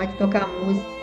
pode tocar a música.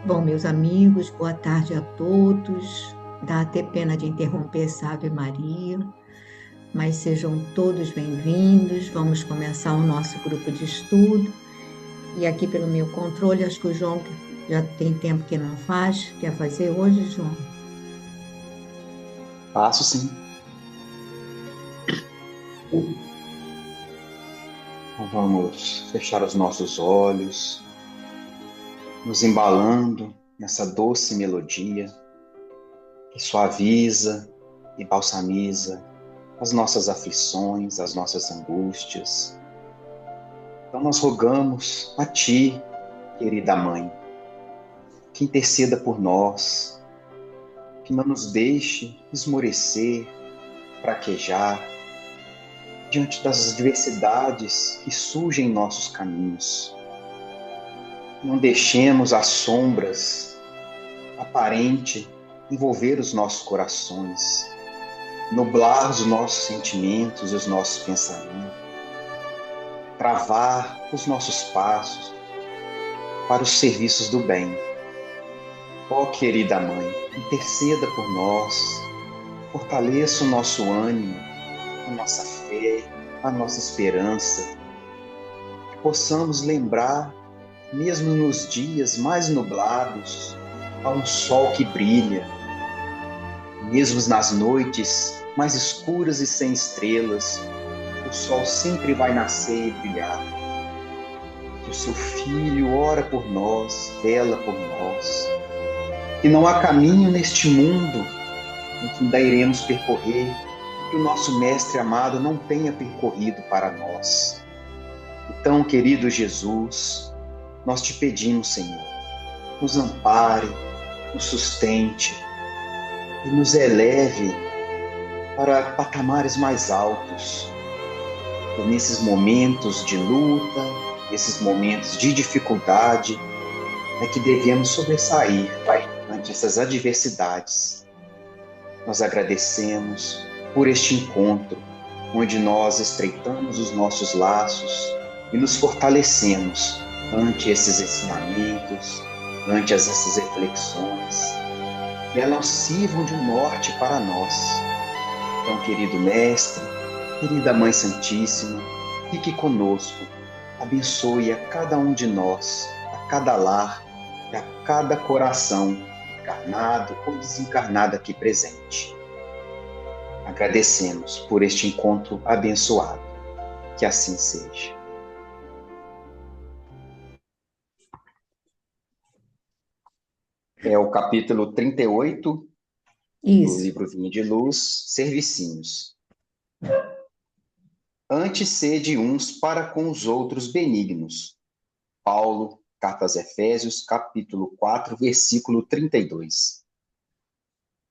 Bom, meus amigos, boa tarde a todos. Dá até pena de interromper essa Ave Maria, mas sejam todos bem-vindos. Vamos começar o nosso grupo de estudo. E aqui pelo meu controle, acho que o João já tem tempo que não faz. Quer fazer hoje, João? Faço sim. Então vamos fechar os nossos olhos, nos embalando nessa doce melodia que suaviza e balsamiza as nossas aflições, as nossas angústias. Então nós rogamos a Ti, querida Mãe, que interceda por nós, que não nos deixe esmorecer, fraquejar, diante das adversidades que surgem em nossos caminhos. Não deixemos as sombras aparentes envolver os nossos corações, nublar os nossos sentimentos e os nossos pensamentos, travar os nossos passos para os serviços do bem. Ó querida Mãe, interceda por nós, fortaleça o nosso ânimo, a nossa fé, a nossa esperança, que possamos lembrar, mesmo nos dias mais nublados, há um sol que brilha, mesmo nas noites mais escuras e sem estrelas, o sol sempre vai nascer e brilhar. Que o seu Filho ora por nós, vela por nós, que não há caminho neste mundo em que ainda iremos percorrer que o nosso Mestre amado não tenha percorrido para nós. Então, querido Jesus, nós te pedimos, Senhor, nos ampare, nos sustente e nos eleve para patamares mais altos. E nesses momentos de luta, nesses momentos de dificuldade, é que devemos sobressair, Pai, ante essas adversidades. Nós agradecemos por este encontro, onde nós estreitamos os nossos laços e nos fortalecemos ante esses ensinamentos, ante essas reflexões, que elas sirvam de um norte para nós. Então, querido Mestre, querida Mãe Santíssima, fique conosco, abençoe a cada um de nós, a cada lar e a cada coração, encarnado ou desencarnado aqui presente. Agradecemos por este encontro abençoado. Que assim seja. É o capítulo 38 do livro Vinho de Luz, Servicinhos. Antes sede uns para com os outros benignos. Paulo, Carta aos Efésios, capítulo 4, versículo 32.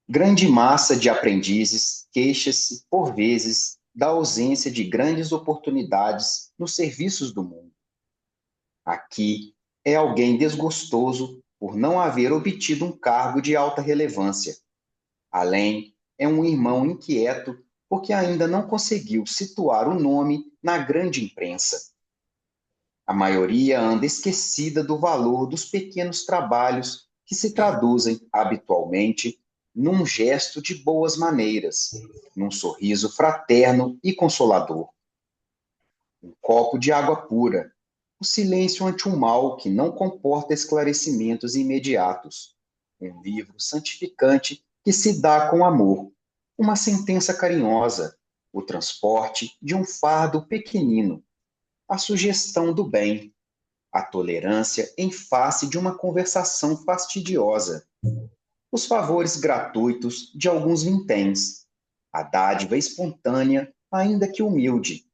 Grande massa de aprendizes queixa-se, por vezes, da ausência de grandes oportunidades nos serviços do mundo. Aqui é alguém desgostoso por não haver obtido um cargo de alta relevância. Além, é um irmão inquieto porque ainda não conseguiu situar o nome na grande imprensa. A maioria anda esquecida do valor dos pequenos trabalhos que se traduzem, habitualmente, num gesto de boas maneiras, num sorriso fraterno e consolador. Um copo de água pura, o silêncio ante um mal que não comporta esclarecimentos imediatos, um livro santificante que se dá com amor, uma sentença carinhosa, o transporte de um fardo pequenino, a sugestão do bem, a tolerância em face de uma conversação fastidiosa, os favores gratuitos de alguns vinténs, a dádiva espontânea, ainda que humilde,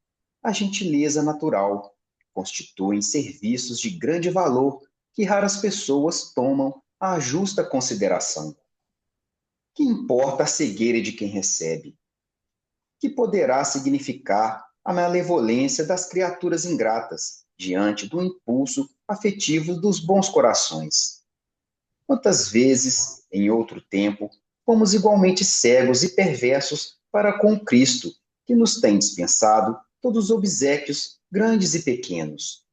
a gentileza natural, constituem serviços de grande valor que raras pessoas tomam à justa consideração. Que importa a cegueira de quem recebe? Que poderá significar a malevolência das criaturas ingratas diante do impulso afetivo dos bons corações? Quantas vezes, em outro tempo, fomos igualmente cegos e perversos para com Cristo, que nos tem dispensado todos os obséquios, grandes e pequenos.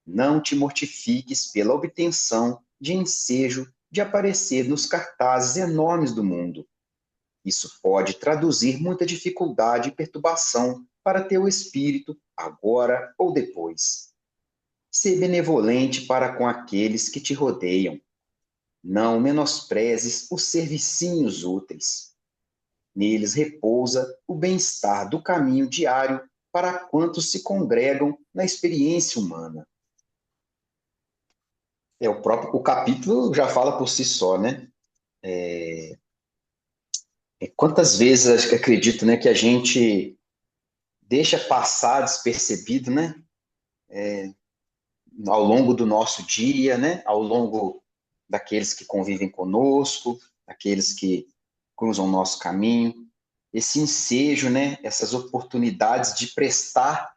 Não te mortifiques pela obtenção de ensejo de aparecer nos cartazes enormes do mundo. Isso pode traduzir muita dificuldade e perturbação para teu espírito, agora ou depois. Sê benevolente para com aqueles que te rodeiam. Não menosprezes os servicinhos úteis. Neles repousa o bem-estar do caminho diário para quantos se congregam na experiência humana. O capítulo já fala por si só, né? Quantas vezes acredito, né, que a gente deixa passar despercebido, né? Ao longo do nosso dia, né? Ao longo daqueles que convivem conosco, daqueles que cruzam o nosso caminho, esse ensejo, né? Essas oportunidades de prestar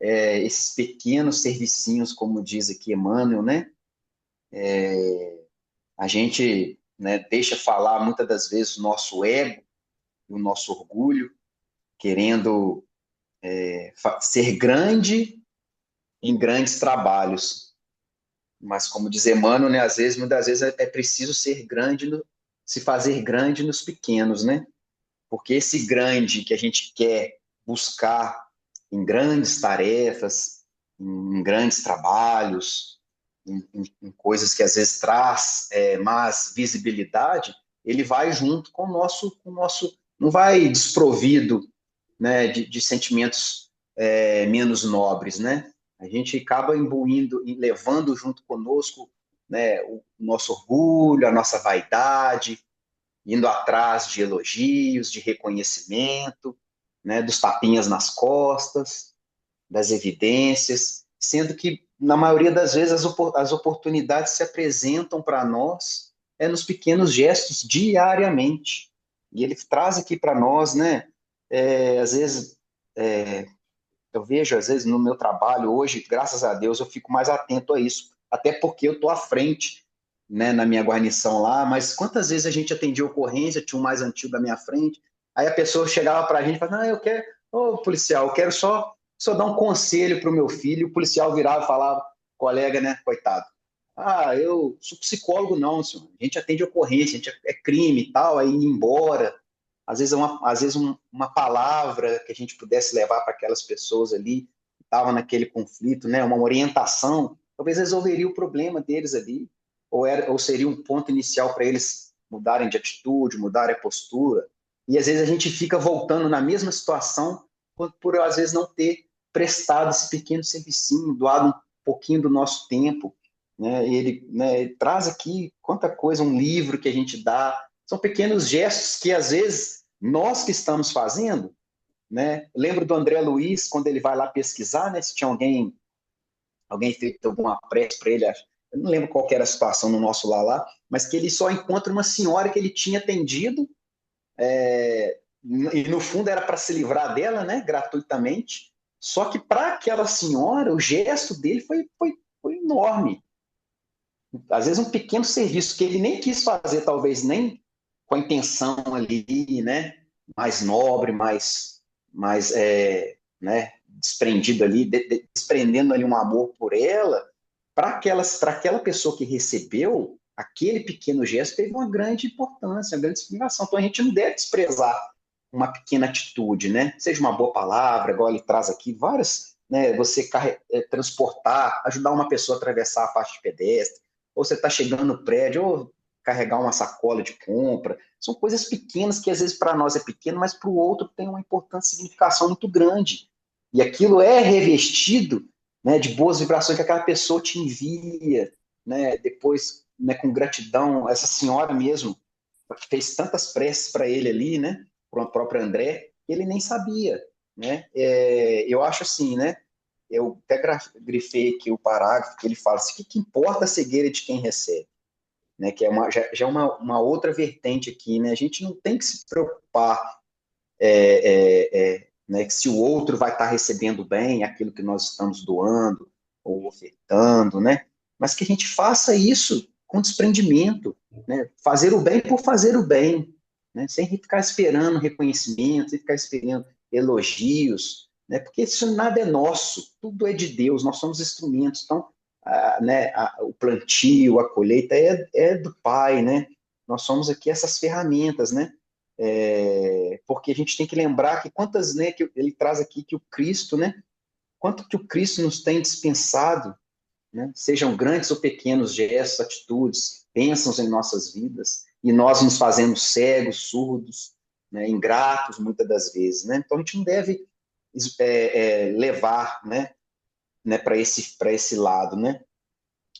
esses pequenos servicinhos, como diz aqui Emmanuel, né? A gente, né, deixa falar muitas das vezes o nosso ego, o nosso orgulho, querendo ser grande em grandes trabalhos. Mas, como diz Emmanuel, né, às vezes, muitas vezes é preciso ser grande, se fazer grande nos pequenos, né? Porque esse grande que a gente quer buscar em grandes tarefas, em grandes trabalhos, em coisas que às vezes traz mais visibilidade, ele vai junto com o nosso, não vai desprovido, né, de sentimentos menos nobres, né? A gente acaba imbuindo e levando junto conosco, né, o nosso orgulho, a nossa vaidade, indo atrás de elogios, de reconhecimento, né, dos tapinhas nas costas, das evidências, sendo que, na maioria das vezes, as oportunidades se apresentam para nós nos pequenos gestos diariamente. E ele traz aqui para nós, né, às vezes, é, eu vejo, às vezes, no meu trabalho hoje, graças a Deus, eu fico mais atento a isso, até porque eu estou à frente, né, na minha guarnição lá, mas quantas vezes a gente atendia ocorrência, tinha um mais antigo da minha frente, aí a pessoa chegava para a gente e falava, não, eu quero, ô policial, eu quero só dar um conselho para o meu filho, o policial virava e falava, colega, né, coitado, eu sou psicólogo não, senhor, a gente atende ocorrência, a gente é crime e tal, aí ir embora, às vezes uma palavra que a gente pudesse levar para aquelas pessoas ali que estavam naquele conflito, né, uma orientação, talvez resolveria o problema deles ali, ou seria um ponto inicial para eles mudarem de atitude, mudarem a postura. E às vezes a gente fica voltando na mesma situação por às vezes não ter prestado esse pequeno servicinho, doado um pouquinho do nosso tempo, né? Ele traz aqui quanta coisa, um livro que a gente dá, são pequenos gestos que às vezes nós que estamos fazendo, né? Lembro do André Luiz, quando ele vai lá pesquisar, né? Se tinha alguém feito alguma prece para ele, eu não lembro qual era a situação no nosso lá, mas que ele só encontra uma senhora que ele tinha atendido, e no fundo era para se livrar dela, né? Gratuitamente. Só que para aquela senhora, o gesto dele foi enorme. Às vezes um pequeno serviço que ele nem quis fazer, talvez nem com a intenção ali, né, mais nobre, né, desprendido ali, desprendendo ali um amor por ela, para aquela pessoa que recebeu, aquele pequeno gesto teve uma grande importância, uma grande significação. Então a gente não deve desprezar uma pequena atitude, né? Seja uma boa palavra, igual ele traz aqui, várias, né? Você transportar, ajudar uma pessoa a atravessar a faixa de pedestre, ou você está chegando no prédio, ou carregar uma sacola de compra. São coisas pequenas que às vezes para nós é pequeno, mas para o outro tem uma importância e significação muito grande. E aquilo é revestido, né, de boas vibrações que aquela pessoa te envia, né, depois, né, com gratidão. Essa senhora mesmo fez tantas preces para ele ali, né, para o próprio André, que ele nem sabia. Né? Eu acho assim, né? Eu até grifei aqui o parágrafo que ele fala assim, o que importa a cegueira de quem recebe? Né, que é já é uma outra vertente aqui, né? A gente não tem que se preocupar né, que se o outro vai estar recebendo bem aquilo que nós estamos doando ou ofertando, né? Mas que a gente faça isso com desprendimento, né? Fazer o bem por fazer o bem, né? Sem ficar esperando reconhecimento, sem ficar esperando elogios, né? Porque isso nada é nosso, tudo é de Deus, nós somos instrumentos. Então, né, o plantio, a colheita é do Pai, né? Nós somos aqui essas ferramentas, né? Porque a gente tem que lembrar que quantas, né, que ele traz aqui que o Cristo, né, quanto que o Cristo nos tem dispensado, né, sejam grandes ou pequenos gestos, atitudes, bênçãos em nossas vidas, e nós nos fazemos cegos, surdos, né, ingratos muitas das vezes, né? Então a gente não deve levar, né, para esse lado, né?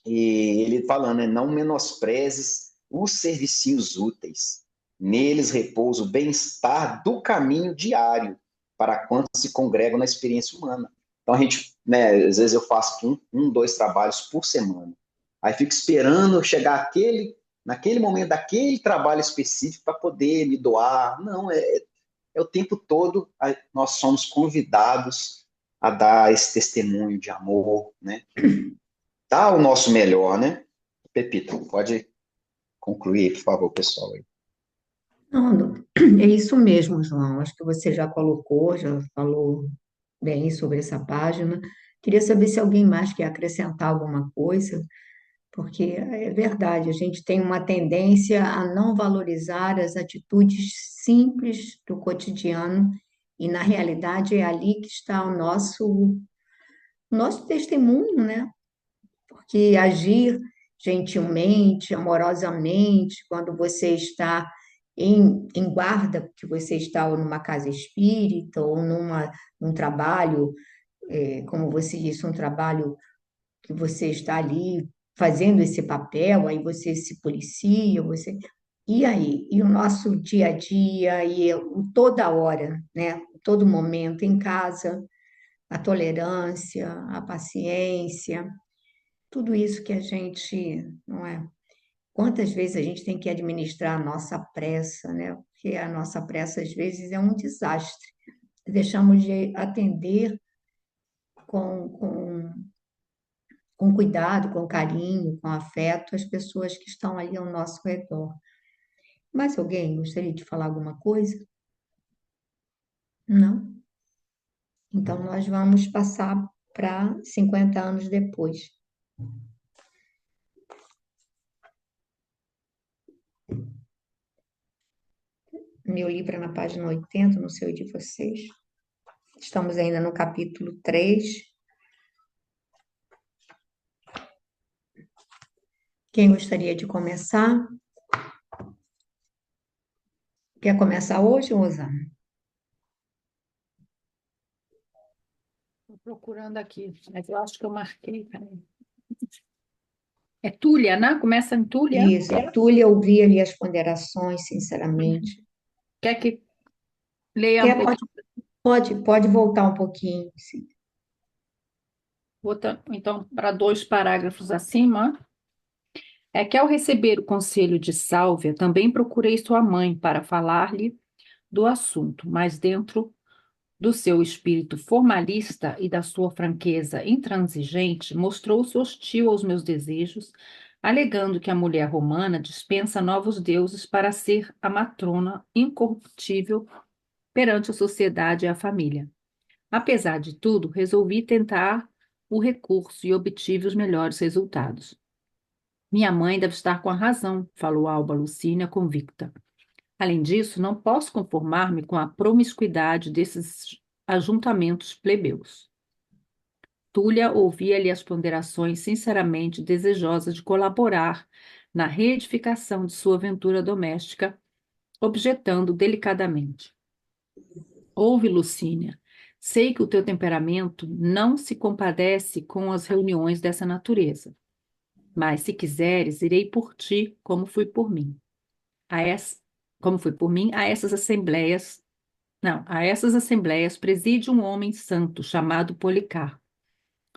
E ele falando, né, não menosprezes os servicinhos úteis. Neles repousa o bem-estar do caminho diário para quantos se congregam na experiência humana. Então a gente, né, às vezes eu faço dois trabalhos por semana. Aí fico esperando chegar naquele momento daquele trabalho específico para poder me doar. Não, é o tempo todo nós somos convidados, a dar esse testemunho de amor, né? Dar o nosso melhor, né? Pepita, pode concluir, por favor, pessoal. Não, é isso mesmo, João. Acho que você já colocou, já falou bem sobre essa página. Queria saber se alguém mais quer acrescentar alguma coisa, porque é verdade, a gente tem uma tendência a não valorizar as atitudes simples do cotidiano, e na realidade é ali que está o nosso testemunho, né? Porque agir gentilmente, amorosamente, quando você está em guarda, que você está ou numa casa espírita ou num trabalho, como você disse, um trabalho que você está ali fazendo esse papel, aí você se policia, você. E aí? E o nosso dia a dia, toda hora, né? Todo momento em casa, a tolerância, a paciência, tudo isso que a gente, não é? Quantas vezes a gente tem que administrar a nossa pressa, né? Porque a nossa pressa, às vezes, é um desastre. Deixamos de atender com, com, com cuidado, com carinho, com afeto as pessoas que estão ali ao nosso redor. Mas alguém gostaria de falar alguma coisa? Não? Então, nós vamos passar para 50 anos depois. Meu livro é na página 80, no seu e de vocês. Estamos ainda no capítulo 3. Quem gostaria de começar? Quer começar hoje, Rosana? Estou procurando aqui, mas eu acho que eu marquei. Peraí. É Túlia, né? Começa em Túlia. Isso, Túlia, ouvir ali as ponderações, sinceramente. Quer que leia um Quer, pode, pouquinho? pode voltar um pouquinho. Sim. Então, para 2 parágrafos acima. É que ao receber o conselho de Sálvia, também procurei sua mãe para falar-lhe do assunto, mas dentro do seu espírito formalista e da sua franqueza intransigente, mostrou-se hostil aos meus desejos, alegando que a mulher romana dispensa novos deuses para ser a matrona incorruptível perante a sociedade e a família. Apesar de tudo, resolvi tentar o recurso e obtive os melhores resultados. Minha mãe deve estar com a razão, falou Alba Lucínia convicta. Além disso, não posso conformar-me com a promiscuidade desses ajuntamentos plebeus. Túlia ouvia-lhe as ponderações sinceramente desejosa de colaborar na reedificação de sua aventura doméstica, objetando delicadamente. Ouve, Lucínia, sei que o teu temperamento não se compadece com as reuniões dessa natureza, mas se quiseres, irei por ti, como fui por mim. Como fui por mim, a essas assembleias preside um homem santo chamado Policarpo.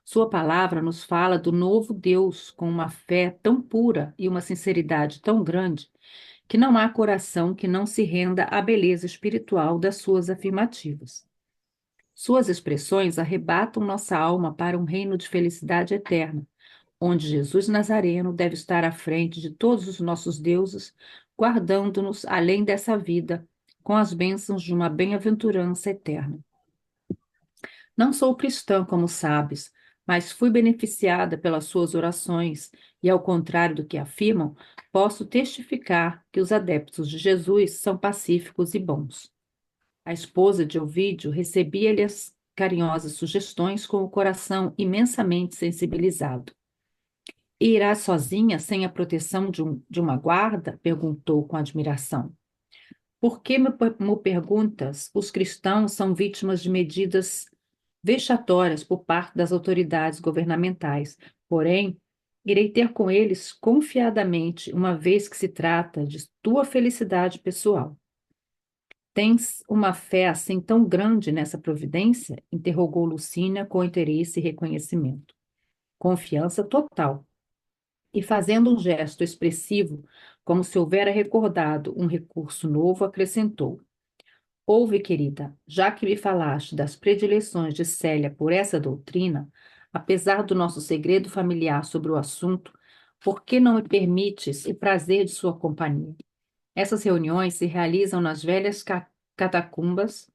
Sua palavra nos fala do novo Deus com uma fé tão pura e uma sinceridade tão grande que não há coração que não se renda à beleza espiritual das suas afirmativas. Suas expressões arrebatam nossa alma para um reino de felicidade eterna, onde Jesus Nazareno deve estar à frente de todos os nossos deuses, guardando-nos além dessa vida, com as bênçãos de uma bem-aventurança eterna. Não sou cristã, como sabes, mas fui beneficiada pelas suas orações, e, ao contrário do que afirmam, posso testificar que os adeptos de Jesus são pacíficos e bons. A esposa de Ovídio recebia-lhe as carinhosas sugestões com o coração imensamente sensibilizado. E irá sozinha, sem a proteção de uma guarda? Perguntou com admiração. Por que me perguntas? Os cristãos são vítimas de medidas vexatórias por parte das autoridades governamentais. Porém, irei ter com eles confiadamente, uma vez que se trata de tua felicidade pessoal. Tens uma fé assim tão grande nessa providência? Interrogou Lucínia com interesse e reconhecimento. Confiança total. E fazendo um gesto expressivo, como se houvera recordado um recurso novo, acrescentou: Ouve, querida, já que me falaste das predileções de Célia por essa doutrina, apesar do nosso segredo familiar sobre o assunto, por que não me permites o prazer de sua companhia? Essas reuniões se realizam nas velhas catacumbas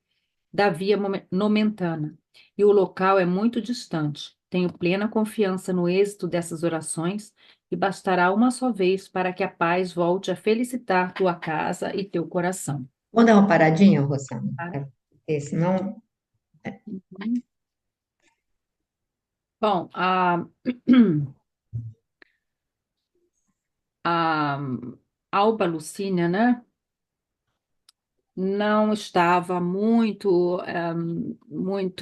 da Via Nomentana, e o local é muito distante. Tenho plena confiança no êxito dessas orações e bastará uma só vez para que a paz volte a felicitar tua casa e teu coração. Vamos dar uma paradinha, Rosana, Tá? senão Uhum. Bom, a Alba Lucínia, né, não estava muito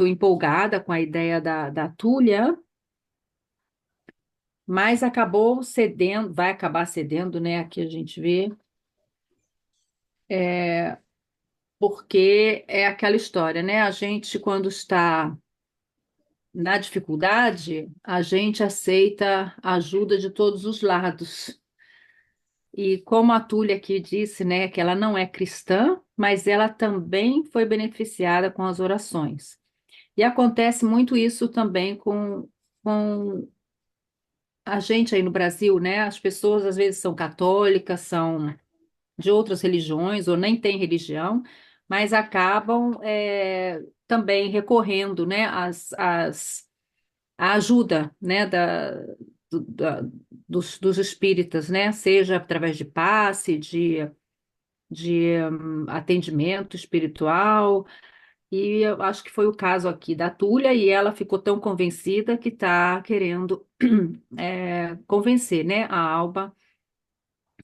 empolgada com a ideia da Túlia, mas acabou cedendo, vai acabar cedendo, né? Aqui a gente vê, porque é aquela história, né? A gente, quando está na dificuldade, a gente aceita a ajuda de todos os lados. E como a Túlia aqui disse, né, que ela não é cristã, mas ela também foi beneficiada com as orações. E acontece muito isso também com a gente aí no Brasil, né? As pessoas às vezes são católicas, são de outras religiões ou nem têm religião, mas acabam também recorrendo, né, à ajuda, né, do- da- dos espíritas, né? Seja através de passe, de atendimento espiritual. E eu acho que foi o caso aqui da Túlia, e ela ficou tão convencida que está querendo convencer, né, a Alba,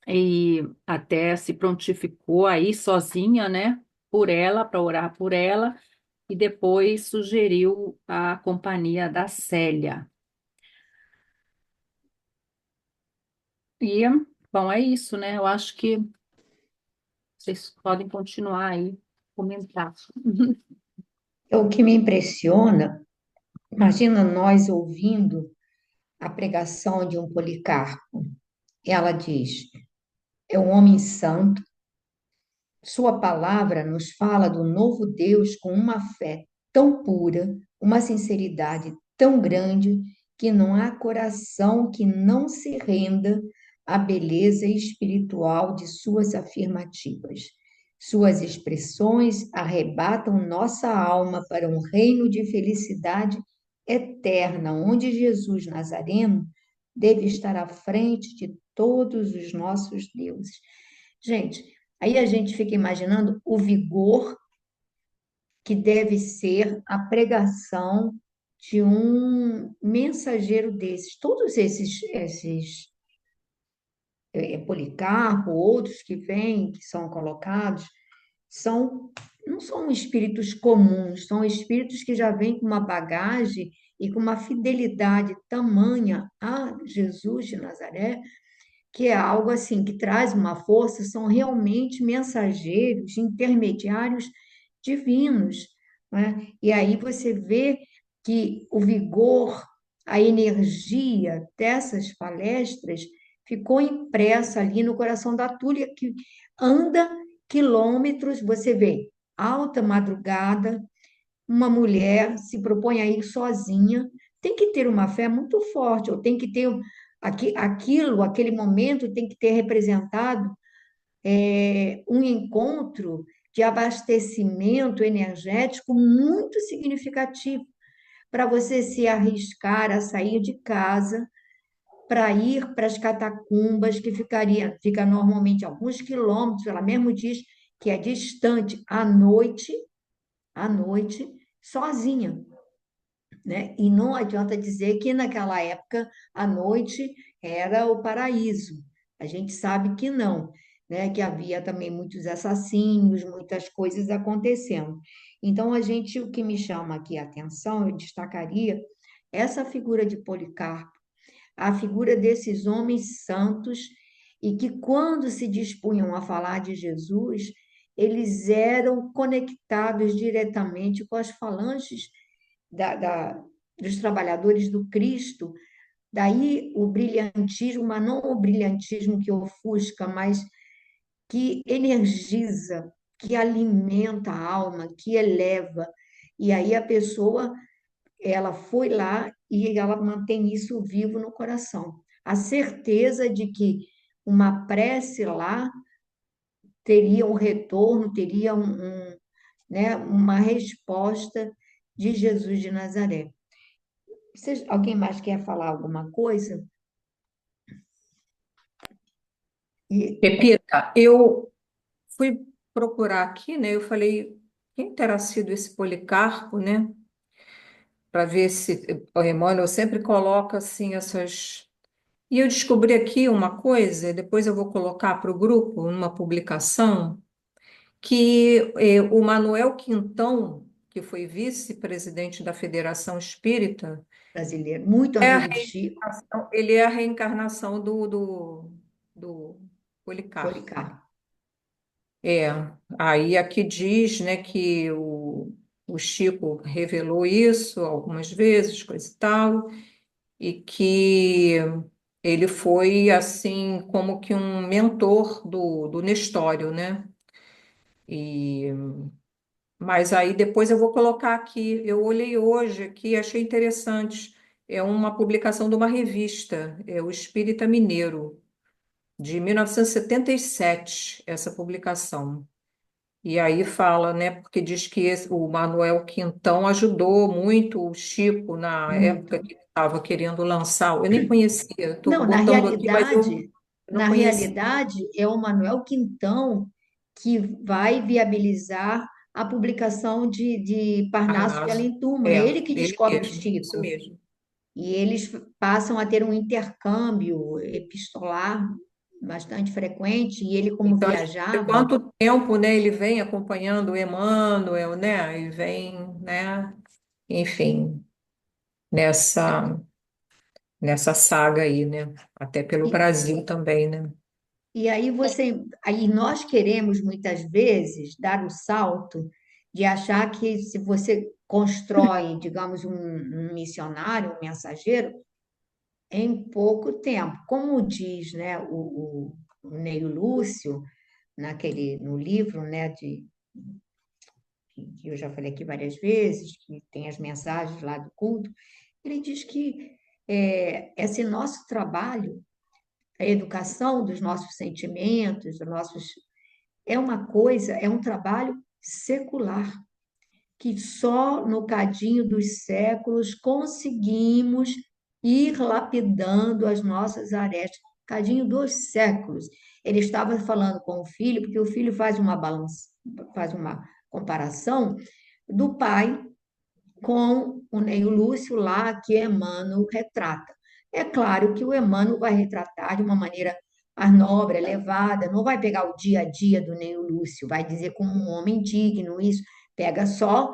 e até se prontificou aí sozinha, né, por ela, para orar por ela, e depois sugeriu a companhia da Célia. E, bom, é isso, né? Eu acho que vocês podem continuar aí, comentar. o que me impressiona, imagina nós ouvindo a pregação de um Policarpo. Ela diz: é um homem santo, sua palavra nos fala do novo Deus com uma fé tão pura, uma sinceridade tão grande, que não há coração que não se renda à beleza espiritual de suas afirmativas. Suas expressões arrebatam nossa alma para um reino de felicidade eterna, onde Jesus Nazareno deve estar à frente de todos os nossos deuses. Gente, aí a gente fica imaginando o vigor que deve ser a pregação de um mensageiro desses. Todos esses Policarpo, outros que vêm, que são colocados, são não são espíritos comuns, são espíritos que já vêm com uma bagagem e com uma fidelidade tamanha a Jesus de Nazaré, que é algo assim que traz uma força, são realmente mensageiros, intermediários divinos, né? E aí você vê que o vigor, a energia dessas palestras ficou impressa ali no coração da Túlia, que anda quilômetros, você vê, alta madrugada, uma mulher se propõe a ir sozinha, tem que ter uma fé muito forte, ou tem que ter aquilo, aquele momento tem que ter representado um encontro de abastecimento energético muito significativo para você se arriscar a sair de casa para ir para as catacumbas que fica normalmente alguns quilômetros, ela mesmo diz que é distante à noite, sozinha, né? E não adianta dizer que naquela época a noite era o paraíso. A gente sabe que não, né? Que havia também muitos assassinos, muitas coisas acontecendo. Então, o que me chama aqui a atenção, eu destacaria essa figura de Policarpo, a figura desses homens santos e que, quando se dispunham a falar de Jesus, eles eram conectados diretamente com as falanges dos trabalhadores do Cristo. Daí o brilhantismo, mas não o brilhantismo que ofusca, mas que energiza, que alimenta a alma, que eleva. E aí a pessoa, ela foi lá e ela mantém isso vivo no coração. A certeza de que uma prece lá teria um retorno, teria né, uma resposta de Jesus de Nazaré. Alguém mais quer falar alguma coisa? E Repita, eu fui procurar aqui, né? Eu falei, quem terá sido esse Policarpo, né? Para ver se o Emmanuel sempre coloca assim essas. E eu descobri aqui uma coisa, depois eu vou colocar para o grupo, numa publicação, que o Manuel Quintão, que foi vice-presidente da Federação Espírita, brasileiro, muito é a amigo de Chico, reencarnação, ele é a reencarnação do Policarpo. Policarpo. É, aí aqui diz, né, que o Chico revelou isso algumas vezes, coisa e tal, e que ele foi, assim, como que um mentor do Nestório, né? E, mas aí depois eu vou colocar aqui, eu olhei hoje aqui, achei interessante, é uma publicação de uma revista, é o Espírita Mineiro, de 1977, essa publicação. E aí fala, né, porque diz que o Manuel Quintão ajudou muito o Chico na época Muito. que ele estava querendo lançar. Eu nem conhecia, estou Não, na botando aqui, mas eu realidade, não na conhecia. realidade é o Manuel Quintão que vai viabilizar a publicação de Parnaso de Parnaso. Além Túmulo. É É, ele que ele descobre o mesmo, isso Chico. mesmo. E eles passam a ter um intercâmbio epistolar bastante frequente, e ele, como Então, a gente vê viajava, quanto tempo, né, ele vem acompanhando o Emmanuel, né, e vem, né, enfim, nessa, nessa saga aí, né, até pelo e, Brasil também, né. aí nós queremos muitas vezes dar o salto de achar que se você constrói, digamos, um missionário, um mensageiro, em pouco tempo, como diz, né, o Neio Lúcio, no livro, né, que eu já falei aqui várias vezes, que tem as mensagens lá do culto, ele diz que esse nosso trabalho, a educação dos nossos sentimentos, é uma coisa, é um trabalho secular, que só no cadinho dos séculos conseguimos ir lapidando as nossas arestas. Cadinho dos séculos. Ele estava falando com o filho, porque o filho faz uma balança, faz uma comparação do pai com o Neio Lúcio lá, que Emmanuel retrata. É claro que o Emmanuel vai retratar de uma maneira mais nobre, elevada, não vai pegar o dia a dia do Neio Lúcio, vai dizer como um homem digno, isso, pega só,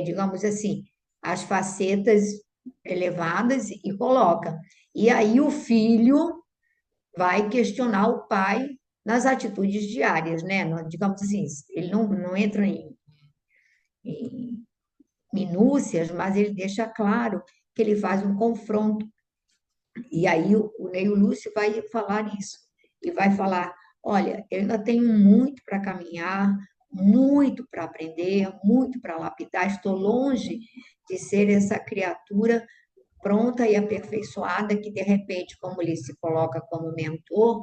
digamos assim, as facetas elevadas e coloca. E aí o filho vai questionar o pai nas atitudes diárias, né? Digamos assim, ele não entra em minúcias, mas ele deixa claro que ele faz um confronto. E aí o Neio Lúcio vai falar isso, e vai falar: olha, eu ainda tenho muito para caminhar, muito para aprender, muito para lapidar, estou longe de ser essa criatura pronta e aperfeiçoada que, de repente, como ele se coloca como mentor,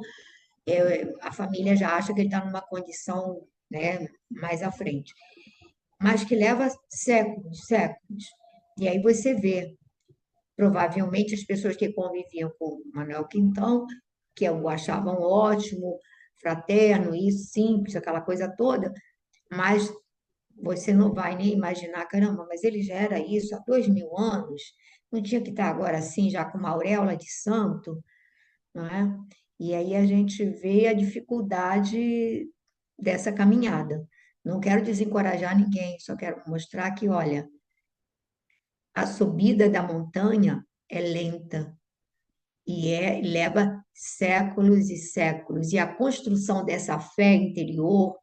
a família já acha que ele está numa condição, né, mais à frente, mas que leva séculos, séculos. E aí você vê, provavelmente as pessoas que conviviam com o Manuel Quintão, que o achavam ótimo, fraterno, isso, simples, aquela coisa toda, mas você não vai nem imaginar, caramba, mas ele já era isso há 2000 anos, não tinha que estar agora assim, já com uma auréola de santo, não é? E aí a gente vê a dificuldade dessa caminhada. Não quero desencorajar ninguém, só quero mostrar que, olha, a subida da montanha é lenta e leva séculos e séculos. E a construção dessa fé interior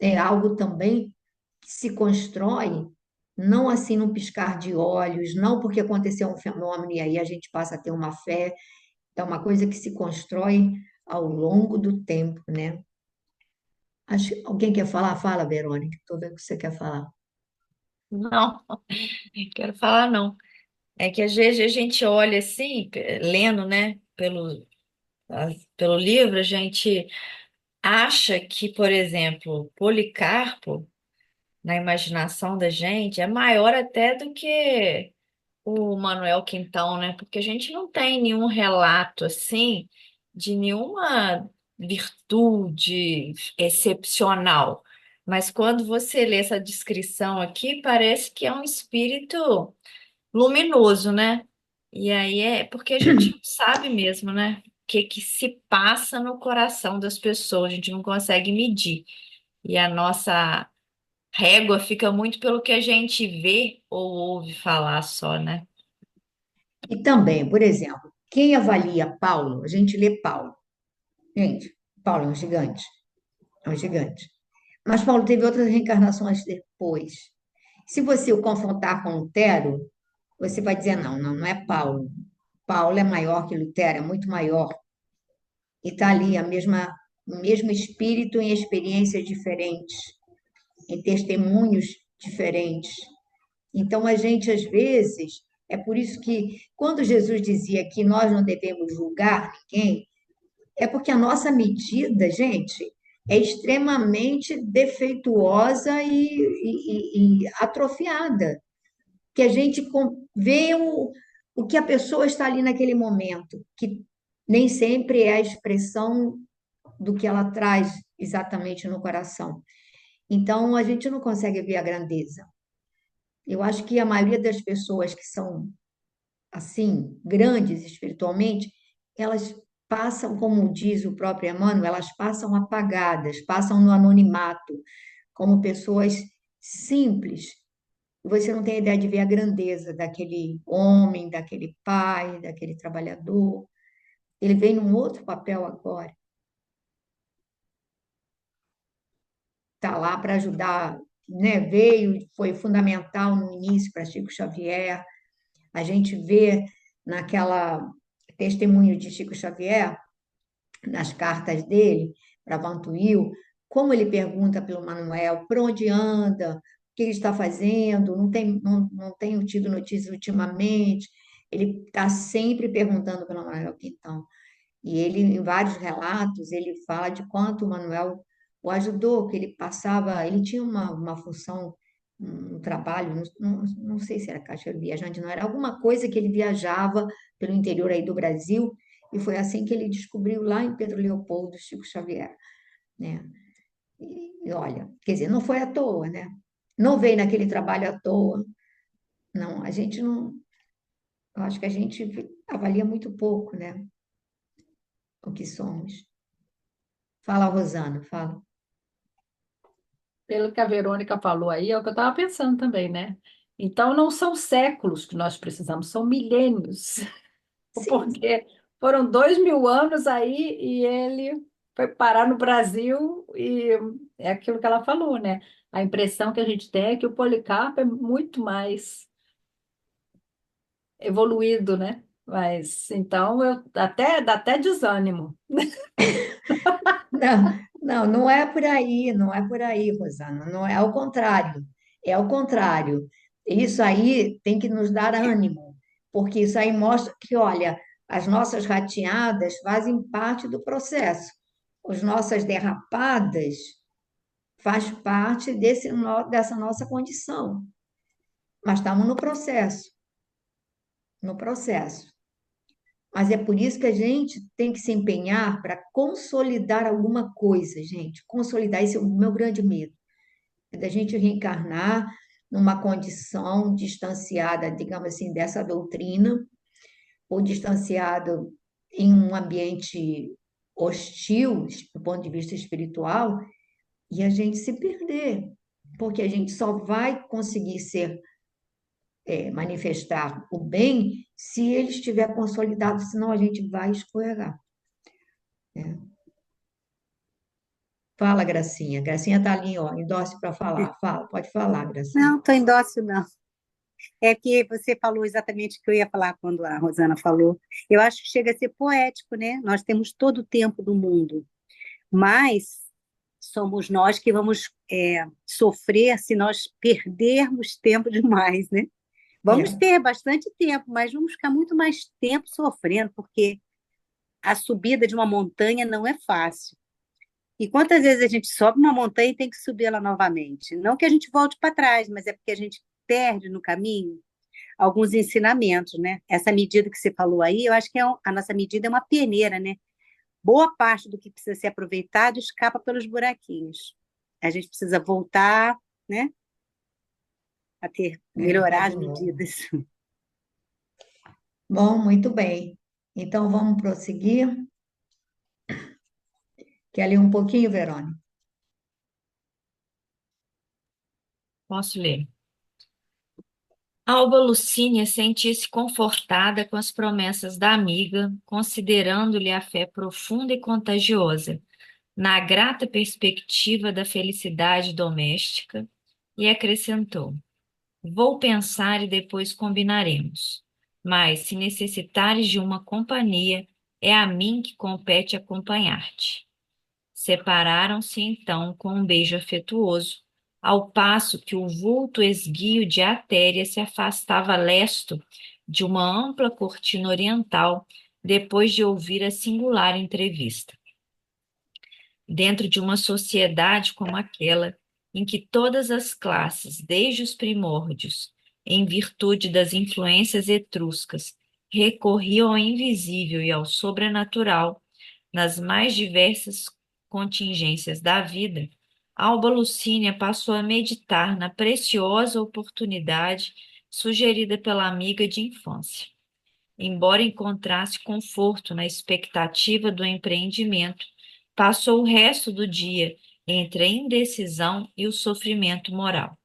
é algo também que se constrói não assim num piscar de olhos, não porque aconteceu um fenômeno e aí a gente passa a ter uma fé. É uma coisa que se constrói ao longo do tempo, né? Alguém quer falar? Fala, Verônica. Estou vendo que você quer falar. Não, quero falar não. É que às vezes a gente olha assim, lendo, né, pelo livro, a gente acha que, por exemplo, Policarpo, na imaginação da gente, é maior até do que o Manuel Quintão, né? Porque a gente não tem nenhum relato assim de nenhuma virtude excepcional. Mas quando você lê essa descrição aqui, parece que é um espírito luminoso, né? E aí é porque a gente não sabe mesmo, né? O que que se passa no coração das pessoas, a gente não consegue medir. E a nossa régua fica muito pelo que a gente vê ou ouve falar só, né? E também, por exemplo, quem avalia Paulo, a gente lê Paulo. Gente, Paulo é um gigante, é um gigante. Mas Paulo teve outras reencarnações depois. Se você o confrontar com Lutero, você vai dizer, não, não, não é Paulo. Paulo é maior que Lutero, é muito maior. E está ali o mesmo espírito em experiências diferentes, em testemunhos diferentes. Então, a gente, às vezes, é por isso que, quando Jesus dizia que nós não devemos julgar ninguém, é porque a nossa medida, gente, é extremamente defeituosa e atrofiada. Que a gente vê o que a pessoa está ali naquele momento, que nem sempre é a expressão do que ela traz exatamente no coração. Então, a gente não consegue ver a grandeza. Eu acho que a maioria das pessoas que são, assim, grandes espiritualmente, elas passam, como diz o próprio Emmanuel, elas passam apagadas, passam no anonimato, como pessoas simples. Você não tem ideia de ver a grandeza daquele homem, daquele pai, daquele trabalhador. Ele vem num outro papel agora. Está lá para ajudar, né? Veio, foi fundamental no início para Chico Xavier. A gente vê naquela testemunho de Chico Xavier, nas cartas dele para Vantuil, como ele pergunta pelo Manuel, por onde anda, o que ele está fazendo, não tenho tido notícias ultimamente. Ele está sempre perguntando pelo Manuel Quintão. E ele, em vários relatos, ele fala de quanto o Manuel o ajudou, que ele passava, ele tinha uma função, um trabalho, não sei se era caixeiro viajante, não era alguma coisa que ele viajava pelo interior aí do Brasil, e foi assim que ele descobriu lá em Pedro Leopoldo, Chico Xavier, né? E olha, quer dizer, não foi à toa, né? Não veio naquele trabalho à toa. Não, a gente não, eu acho que a gente avalia muito pouco, né? O que somos. Fala, Rosana, fala. Pelo que a Verônica falou aí, é o que eu estava pensando também, né? Então, não são séculos que nós precisamos, são milênios, Sim, porque foram 2000 anos aí e ele foi parar no Brasil e é aquilo que ela falou, né? A impressão que a gente tem é que o Policarpo é muito mais evoluído, né? Mas então dá até desânimo. não é por aí, não é por aí, Rosana, não é ao contrário, é ao contrário. Isso aí tem que nos dar ânimo, porque isso aí mostra que, olha, as nossas rateadas fazem parte do processo, as nossas derrapadas faz parte dessa nossa condição, mas estamos no processo, no processo. Mas é por isso que a gente tem que se empenhar para consolidar alguma coisa, gente. Consolidar, esse é o meu grande medo. É da gente reencarnar numa condição distanciada, digamos assim, dessa doutrina, ou distanciado em um ambiente hostil, do ponto de vista espiritual, e a gente se perder. Porque a gente só vai conseguir manifestar o bem se ele estiver consolidado, senão a gente vai escorregar, né? Fala, Gracinha. Gracinha está ali, ó, endosse para falar. Fala, pode falar, Gracinha. Não, estou em dócil, não. É que você falou exatamente o que eu ia falar quando a Rosana falou. Eu acho que chega a ser poético, né? Nós temos todo o tempo do mundo, mas somos nós que vamos sofrer se nós perdermos tempo demais, né? Vamos É. ter bastante tempo, mas vamos ficar muito mais tempo sofrendo, porque a subida de uma montanha não é fácil. E quantas vezes a gente sobe uma montanha e tem que subir ela novamente? Não que a gente volte para trás, mas é porque a gente perde no caminho alguns ensinamentos, né? Essa medida que você falou aí, eu acho que a nossa medida é uma peneira, né? Boa parte do que precisa ser aproveitado escapa pelos buraquinhos. A gente precisa voltar, né, a melhorar as De novo. medidas. Bom, muito bem. Então vamos prosseguir. Quer ler um pouquinho, Verônica? Posso ler? Alba Lucínia sentia-se confortada com as promessas da amiga, considerando-lhe a fé profunda e contagiosa, na grata perspectiva da felicidade doméstica, e acrescentou: Vou pensar e depois combinaremos. Mas, se necessitares de uma companhia, é a mim que compete acompanhar-te. Separaram-se então com um beijo afetuoso, ao passo que o vulto esguio de Atéria se afastava lesto de uma ampla cortina oriental, depois de ouvir a singular entrevista. Dentro de uma sociedade como aquela, em que todas as classes, desde os primórdios, em virtude das influências etruscas, recorriam ao invisível e ao sobrenatural, nas mais diversas contingências da vida, Alba Lucínia passou a meditar na preciosa oportunidade sugerida pela amiga de infância. Embora encontrasse conforto na expectativa do empreendimento, passou o resto do dia entre a indecisão e o sofrimento moral.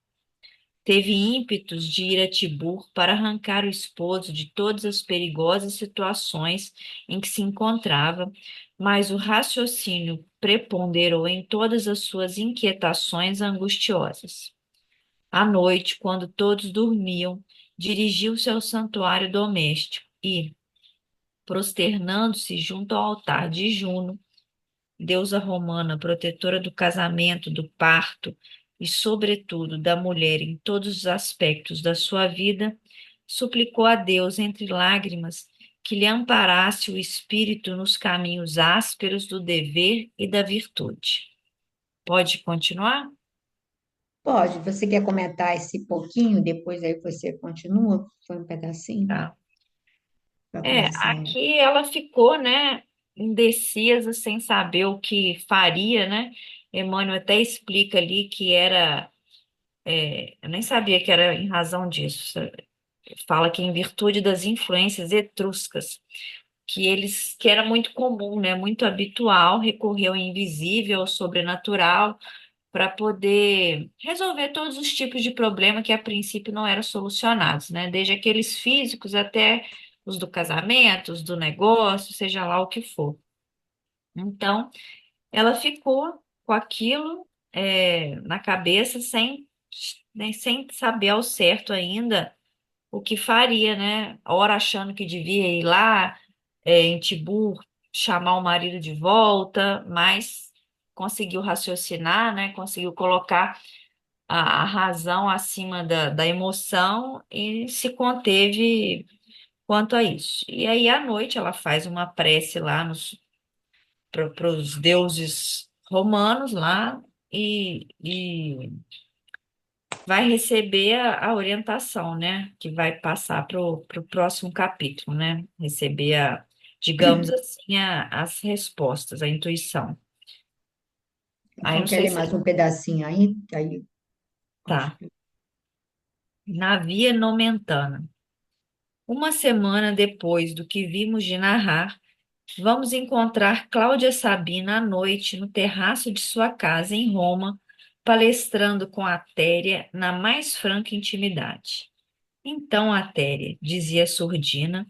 Teve ímpetos de ir a Tibur para arrancar o esposo de todas as perigosas situações em que se encontrava, mas o raciocínio preponderou em todas as suas inquietações angustiosas. À noite, quando todos dormiam, dirigiu-se ao santuário doméstico e, prosternando-se junto ao altar de Juno, deusa romana, protetora do casamento, do parto e, sobretudo, da mulher em todos os aspectos da sua vida, suplicou a Deus entre lágrimas que lhe amparasse o espírito nos caminhos ásperos do dever e da virtude. Pode continuar? Pode. Você quer comentar esse pouquinho, depois aí você continua? Foi um pedacinho Tá. para começar. Aqui ela ficou, né, indecisa, sem saber o que faria, né? Emmanuel até explica ali que era, eu nem sabia que era em razão disso. Fala que em virtude das influências etruscas, que era muito comum, né, muito habitual recorrer ao invisível, ao sobrenatural, para poder resolver todos os tipos de problema que a princípio não eram solucionados, né? Desde aqueles físicos até os do casamento, os do negócio, seja lá o que for. Então, ela ficou com aquilo na cabeça sem saber ao certo ainda o que faria, né? Ora achando que devia ir lá em Tibur chamar o marido de volta, mas conseguiu raciocinar, né? Conseguiu colocar a razão acima da emoção e se conteve quanto a isso. E aí, à noite, ela faz uma prece lá para os deuses romanos lá e vai receber a orientação, né? Que vai passar para o próximo capítulo, né? Receber, digamos assim, as respostas, a intuição. Aí Então, não quer sei ler se mais um pedacinho aí? Aí, tá. Na Via Nomentana. Uma semana depois do que vimos de narrar, vamos encontrar Cláudia Sabina à noite no terraço de sua casa em Roma, palestrando com Atéria na mais franca intimidade. Então, Atéria, dizia Surdina,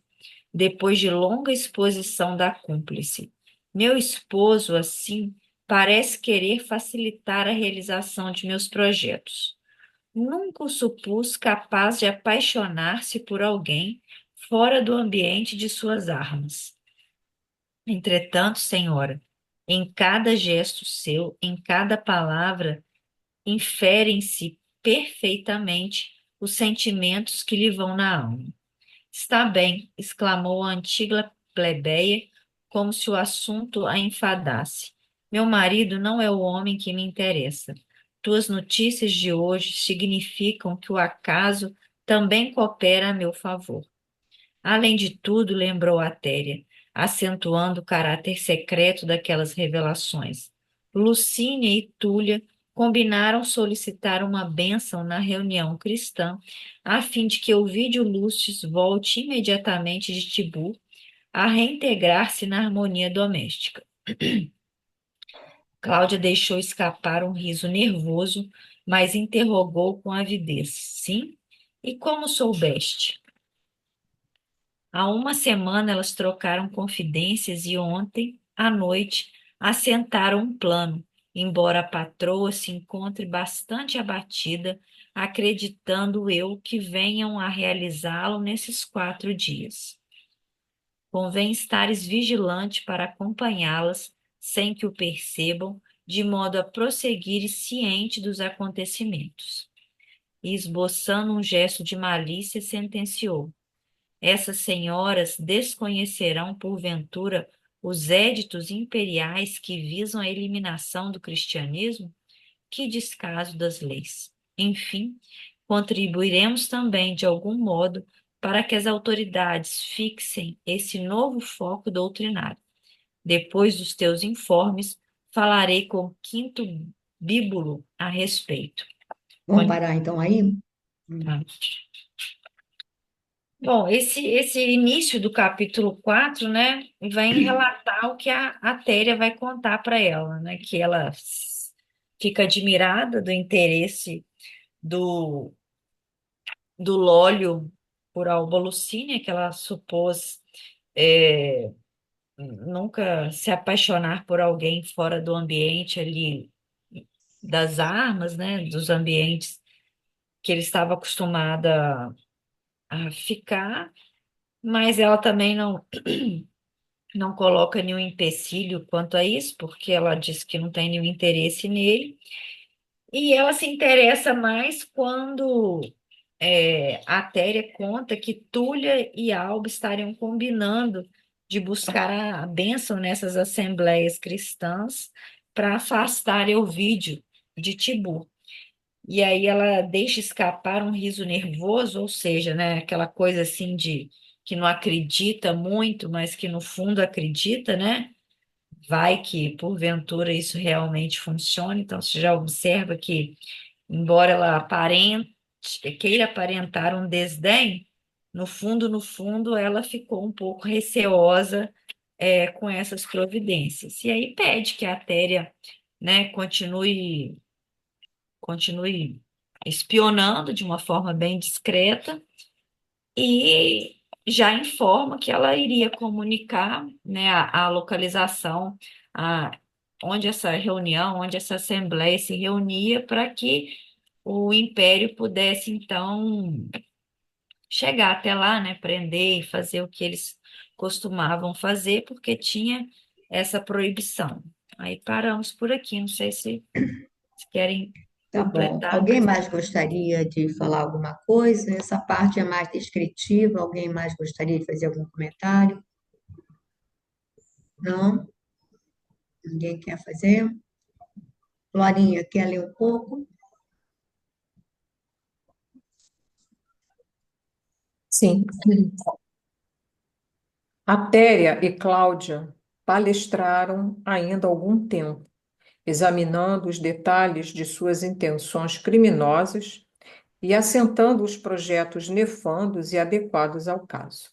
depois de longa exposição da cúmplice, meu esposo, assim, parece querer facilitar a realização de meus projetos. Nunca o supus capaz de apaixonar-se por alguém fora do ambiente de suas armas. Entretanto, senhora, Em cada gesto seu, em cada palavra, inferem-se perfeitamente os sentimentos que lhe vão na alma. Está bem, exclamou a antiga plebeia, como se o assunto a enfadasse. Meu marido não é o homem que me interessa. Tuas notícias de hoje significam que o acaso também coopera a meu favor. Além de tudo, lembrou Atéria, acentuando o caráter secreto daquelas revelações. Lucínia e Túlia combinaram solicitar uma bênção na reunião cristã, a fim de que Ovídio Lúcius volte imediatamente de Tibur a reintegrar-se na harmonia doméstica. Cláudia deixou escapar um riso nervoso, mas interrogou com avidez. Sim? E como soubeste? Há uma semana elas trocaram confidências e ontem, à noite, assentaram um plano, embora a patroa se encontre bastante abatida, acreditando eu que venham a realizá-lo nesses 4 dias. Convém estares vigilante para acompanhá-las sem que o percebam, de modo a prosseguir ciente dos acontecimentos. E esboçando um gesto de malícia, sentenciou: essas senhoras desconhecerão, porventura, os éditos imperiais que visam a eliminação do cristianismo? Que descaso das leis! Enfim, contribuiremos também, de algum modo, para que as autoridades fixem esse novo foco doutrinário. Depois dos teus informes, falarei com o quinto bíbulo a respeito. Vamos parar então aí? Tá. Bom, esse início do capítulo 4, né, vai relatar o que a Atéria vai contar para ela, né, que ela fica admirada do interesse do, do Lólio por Alba Lucínia, que ela supôs é, nunca se apaixonar por alguém fora do ambiente ali das armas, né, dos ambientes que ele estava acostumada a ficar, mas ela também não coloca nenhum empecilho quanto a isso, porque ela diz que não tem nenhum interesse nele, e ela se interessa mais quando a Téria conta que Túlia e Alba estariam combinando de buscar a bênção nessas assembleias cristãs para afastar Elvídio de Tibur. E aí ela deixa escapar um riso nervoso, ou seja, né, aquela coisa assim de que não acredita muito, mas que no fundo acredita, né? Vai que porventura isso realmente funcione. Então você já observa que, embora ela queira aparentar um desdém, no fundo, ela ficou um pouco receosa com essas providências. E aí pede que a Atéria, né, continue espionando de uma forma bem discreta e já informa que ela iria comunicar, né, a localização, a, onde essa reunião, onde essa assembleia se reunia, para que o império pudesse, então, chegar até lá, né, prender e fazer o que eles costumavam fazer, porque tinha essa proibição. Aí paramos por aqui, não sei se querem Tá bom. completar. Alguém mais gostaria de falar alguma coisa? Essa parte é mais descritiva. Alguém mais gostaria de fazer algum comentário? Não? Ninguém quer fazer? Florinha, quer ler um pouco? Sim. Atéria e Cláudia palestraram ainda algum tempo, examinando os detalhes de suas intenções criminosas e assentando os projetos nefandos e adequados ao caso.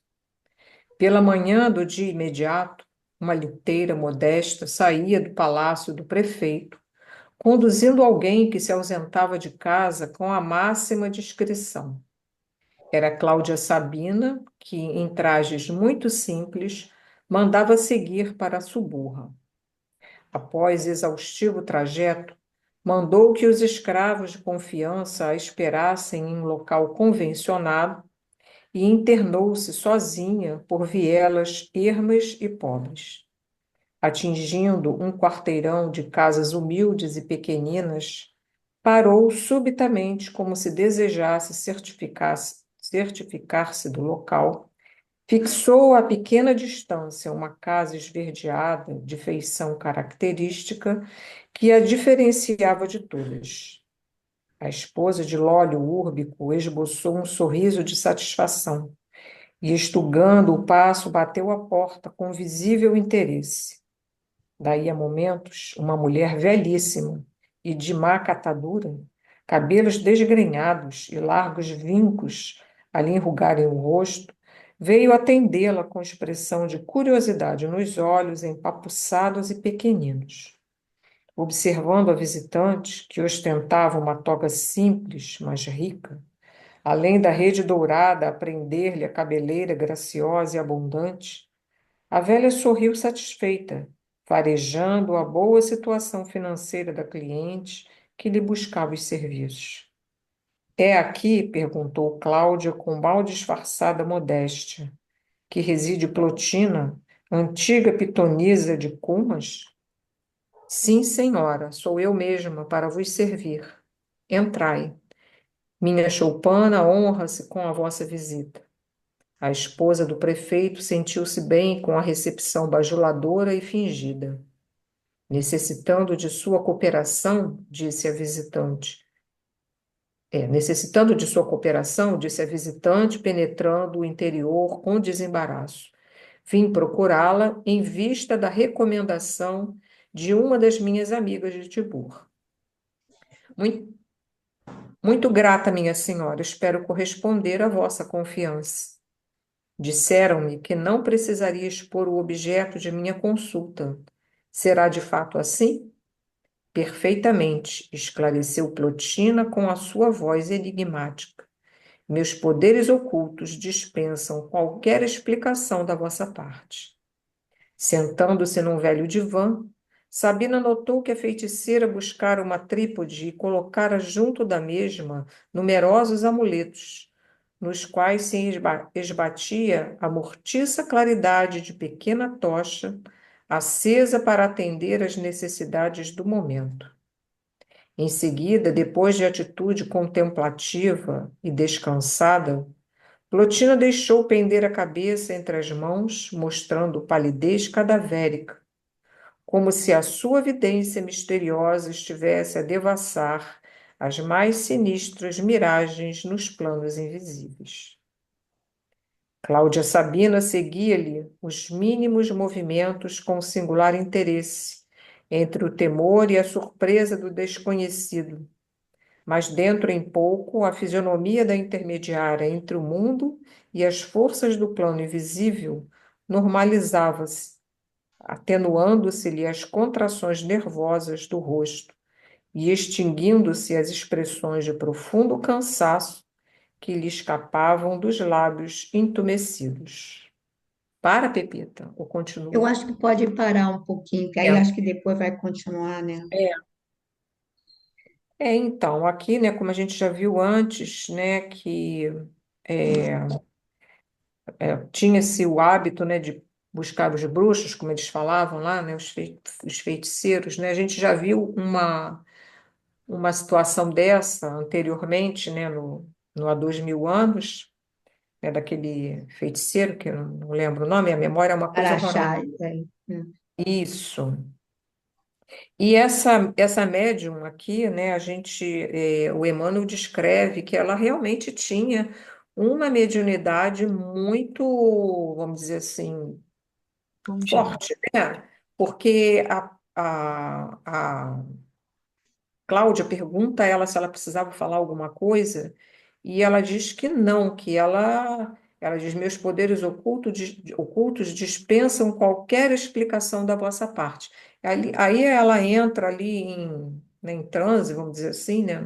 Pela manhã do dia imediato, uma liteira modesta saía do palácio do prefeito, conduzindo alguém que se ausentava de casa com a máxima discrição. Era Cláudia Sabina, que, em trajes muito simples, mandava seguir para a suburra. Após exaustivo trajeto, mandou que os escravos de confiança a esperassem em um local convencionado e internou-se sozinha por vielas ermas e pobres. atingindo um quarteirão de casas humildes e pequeninas, parou subitamente, como se desejasse certificar-se do local. Fixou a pequena distância uma casa esverdeada, de feição característica, que a diferenciava de todas. A esposa de Lólio Úrbico esboçou um sorriso de satisfação e, estugando o passo, bateu à porta com visível interesse. Daí a momentos, uma mulher velhíssima e de má catadura, cabelos desgrenhados e largos vincos a lhe enrugarem o rosto, veio atendê-la com expressão de curiosidade nos olhos empapuçados e pequeninos. Observando a visitante, que ostentava uma toga simples, mas rica, além da rede dourada a prender-lhe a cabeleira graciosa e abundante, a velha sorriu satisfeita, farejando a boa situação financeira da cliente que lhe buscava os serviços. É aqui, perguntou Cláudia com mal disfarçada modéstia, que reside Plotina, antiga pitonisa de Cumas? Sim, senhora, sou eu mesma para vos servir. Entrai. Minha choupana honra-se com a vossa visita. A esposa do prefeito sentiu-se bem com a recepção bajuladora e fingida. Necessitando de sua cooperação, disse a visitante. Necessitando de sua cooperação, disse a visitante, penetrando o interior com desembaraço. Vim procurá-la em vista da recomendação de uma das minhas amigas de Tibur. Muito, muito grata, minha senhora, espero corresponder à vossa confiança. Disseram-me que não precisaria expor o objeto de minha consulta. Será de fato assim? Perfeitamente, esclareceu Plotina com a sua voz enigmática. Meus poderes ocultos dispensam qualquer explicação da vossa parte. Sentando-se num velho divã, Sabina notou que a feiticeira buscara uma trípode e colocara junto da mesma numerosos amuletos, nos quais se esbatia a mortiça claridade de pequena tocha, acesa para atender às necessidades do momento. Em seguida, depois de atitude contemplativa e descansada, Plotina deixou pender a cabeça entre as mãos, mostrando palidez cadavérica, como se a sua vidência misteriosa estivesse a devassar as mais sinistras miragens nos planos invisíveis. Cláudia Sabina seguia-lhe os mínimos movimentos com singular interesse, entre o temor e a surpresa do desconhecido, mas dentro em pouco a fisionomia da intermediária entre o mundo e as forças do plano invisível normalizava-se, atenuando-se-lhe as contrações nervosas do rosto e extinguindo-se as expressões de profundo cansaço que lhe escapavam dos lábios entumecidos. Para, Pepita, ou Eu continua? acho que pode parar um pouquinho, que aí É, acho que depois vai continuar, né? então, aqui, né, como a gente já viu antes, né, que é, tinha-se o hábito, né, de buscar os bruxos, como eles falavam lá, né, os feiticeiros, né, a gente já viu uma situação dessa anteriormente, né, no há 2000 anos, né, daquele feiticeiro, que eu não lembro o nome, a memória é uma coisa horrorosa. Araxá, Isso. E essa médium aqui, né, o Emmanuel descreve que ela realmente tinha uma mediunidade muito, vamos dizer assim, Vamos lá. forte, né? Porque a Cláudia pergunta a ela se ela precisava falar alguma coisa, e ela diz que não, ela diz, meus poderes ocultos dispensam qualquer explicação da vossa parte. Aí ela entra ali né, em transe, vamos dizer assim, né,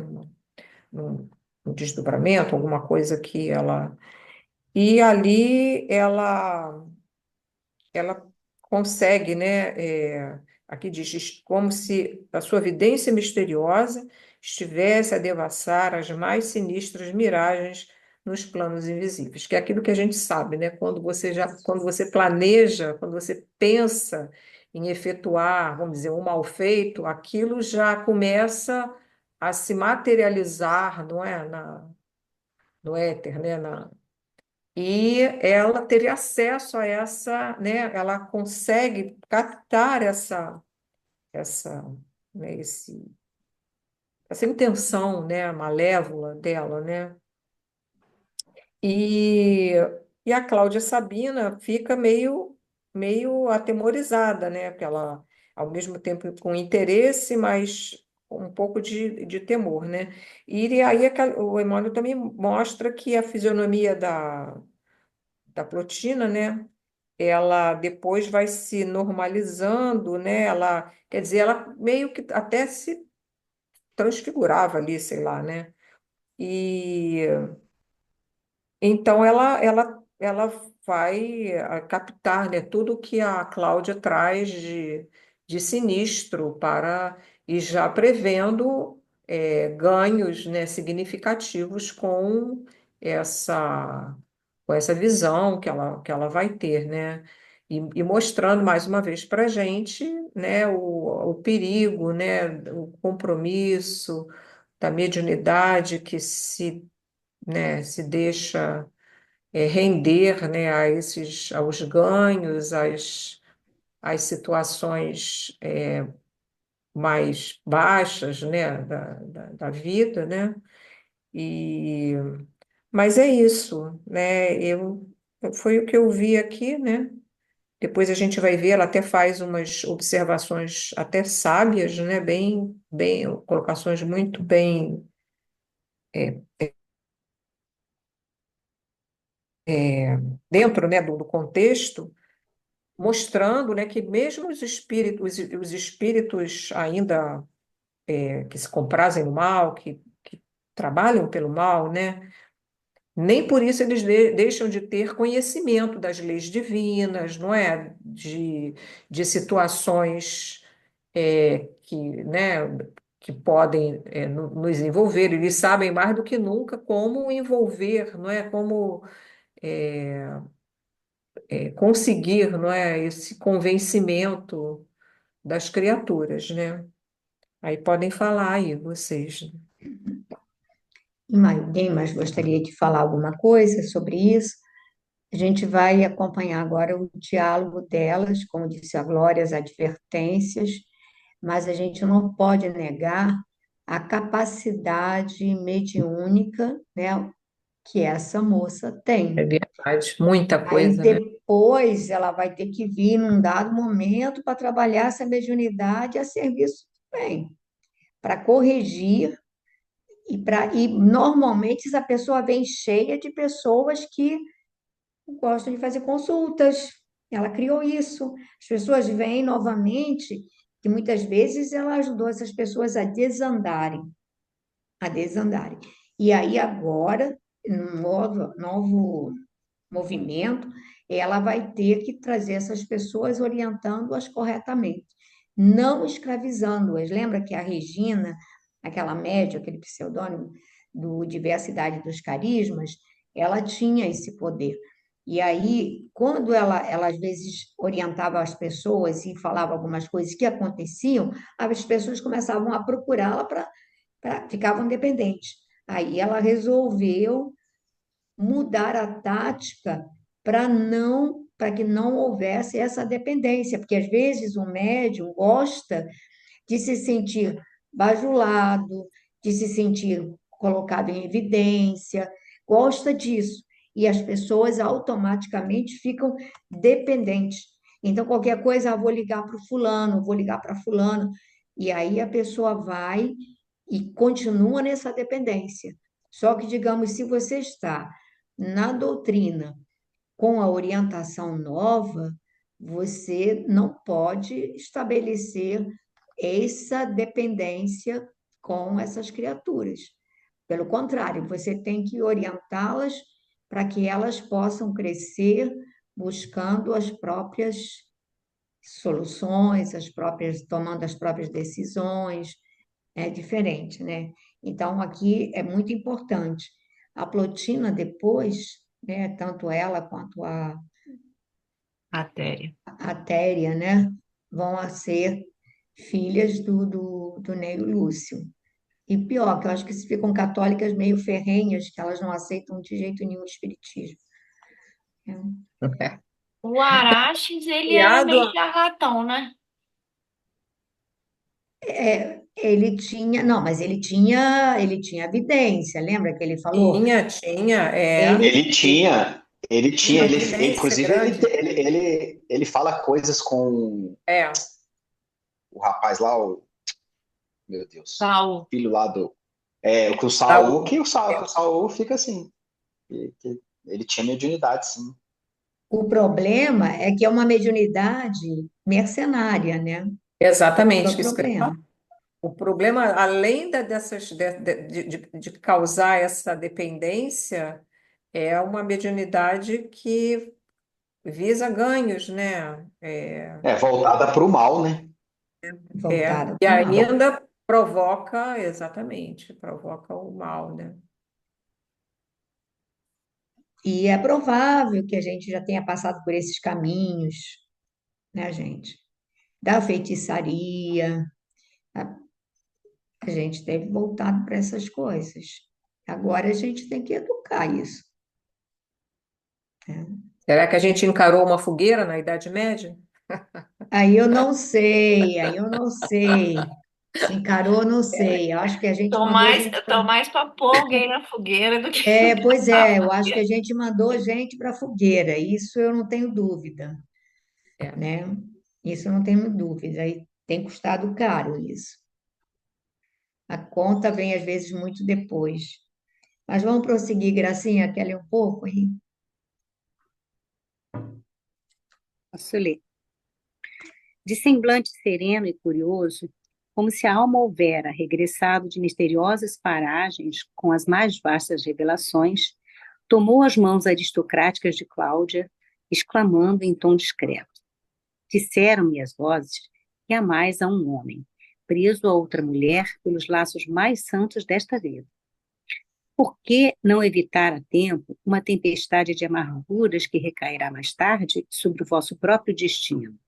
num desdobramento, alguma coisa que ela... E ali ela consegue, né? Aqui diz, como se a sua vidência misteriosa estivesse a devassar as mais sinistras miragens nos planos invisíveis, que é aquilo que a gente sabe, né? Quando você planeja, quando você pensa em efetuar, vamos dizer, um mal feito, aquilo já começa a se materializar, não é? No éter, né? E ela teve acesso a essa, né? Ela consegue captar essa, né? Essa intenção, né? Malévola dela, né? E, e a Cláudia Sabina fica meio atemorizada, né? Porque ela, ao mesmo tempo, com interesse, mas com um pouco de temor, né? E aí o Emmanuel também mostra que a fisionomia da Plotina, né? Ela depois vai se normalizando, né? Ela, quer dizer, ela meio que até se transfigurava ali, sei lá, né? E então ela vai captar, né, tudo que a Cláudia traz de sinistro para e já prevendo ganhos, né, significativos essa com essa visão que ela vai ter, né? E mostrando mais uma vez para a gente, né, o perigo, né, o compromisso da mediunidade que se deixa render, né, aos ganhos, às situações mais baixas, né, da vida, né? E, mas é isso, né? Foi o que eu vi aqui, né? Depois a gente vai ver, ela até faz umas observações até sábias, né? Colocações muito bem é, dentro, né, do contexto, mostrando, né, que mesmo os espíritos ainda que se comprazem no mal, que trabalham pelo mal, né, nem por isso eles deixam de ter conhecimento das leis divinas, não é? De situações né, que podem nos envolver. Eles sabem mais do que nunca como envolver, não é? Como é, conseguir, não é? Esse convencimento das criaturas, né? Aí podem falar aí, vocês. Alguém mais gostaria de falar alguma coisa sobre isso? A gente vai acompanhar agora o diálogo delas, como disse a Glória, as advertências, mas a gente não pode negar a capacidade mediúnica, né, que essa moça É tem. verdade, muita Aí coisa, né? depois ela vai ter que vir num dado momento para trabalhar essa mediunidade a serviço do bem, para corrigir e normalmente essa pessoa vem cheia de pessoas que gostam de fazer consultas. Ela criou isso. As pessoas vêm novamente, que muitas vezes ela ajudou essas pessoas a desandarem. E aí agora, num novo movimento, ela vai ter que trazer essas pessoas orientando-as corretamente, não escravizando-as. Lembra que a Regina, aquela média, aquele pseudônimo do Diversidade dos Carismas, ela tinha esse poder. E aí, quando ela às vezes orientava as pessoas e falava algumas coisas que aconteciam, as pessoas começavam a procurá-la ficavam dependentes. Aí ela resolveu mudar a tática para que não houvesse essa dependência, porque às vezes o médium gosta de se sentir bajulado, de se sentir colocado em evidência, gosta disso. E as pessoas automaticamente ficam dependentes. Então, qualquer coisa, vou ligar para o fulano, vou ligar para fulano. E aí a pessoa vai e continua nessa dependência. Só que, digamos, se você está na doutrina com a orientação nova, você não pode estabelecer essa dependência com essas criaturas. Pelo contrário, você tem que orientá-las para que elas possam crescer buscando as próprias soluções, tomando as próprias decisões. É diferente, né? Então, aqui é muito importante. A Plotina, depois, né, tanto ela quanto a Matéria. Téria, né? vão a ser filhas do Neio Lúcio. E pior, que eu acho que se ficam católicas meio ferrenhas, que elas não aceitam de jeito nenhum o espiritismo. O Araxes, ele era Criado meio charlatão, né? Ele tinha, não, mas ele tinha evidência, lembra que ele falou? tinha, Ele, Ele tinha tinha, uma ele, evidência inclusive, grande. ele fala coisas com É, o rapaz lá, meu Deus, Saul. filho lá com o Saul, Saul. que o Saul fica assim, que ele tinha mediunidade, sim. o problema é que é uma mediunidade mercenária, né? Esse é o Exatamente, isso que eu ia falar. problema. O problema, além de causar essa dependência, é uma mediunidade que visa ganhos, né? Voltada para o mal, né? Voltada E para o mal. ainda provoca, exatamente, provoca o mal, né? E é provável que a gente já tenha passado por esses caminhos, né, gente? Da feitiçaria, a, a gente teve voltado para essas coisas. Agora a gente tem que educar isso, né? Será que a gente encarou uma fogueira na Idade Média? Aí eu não sei. Se encarou, não sei. Eu acho que a gente mandou gente Tô para. mais para pôr alguém na fogueira do que Pois a é, eu acho que a fogueira. gente mandou gente para a fogueira. Isso eu não tenho dúvida, É. né? Isso eu não tenho dúvida. E tem custado caro isso. A conta vem às vezes muito depois. Mas vamos prosseguir, Gracinha, quer ler um pouco aí? Posso ler. De semblante sereno e curioso, como se a alma houvera regressado de misteriosas paragens com as mais vastas revelações, tomou as mãos aristocráticas de Cláudia, exclamando em tom discreto: disseram-me as vozes que há mais a um homem, preso a outra mulher pelos laços mais santos desta vida. Por que não evitar a tempo uma tempestade de amarguras que recairá mais tarde sobre o vosso próprio destino?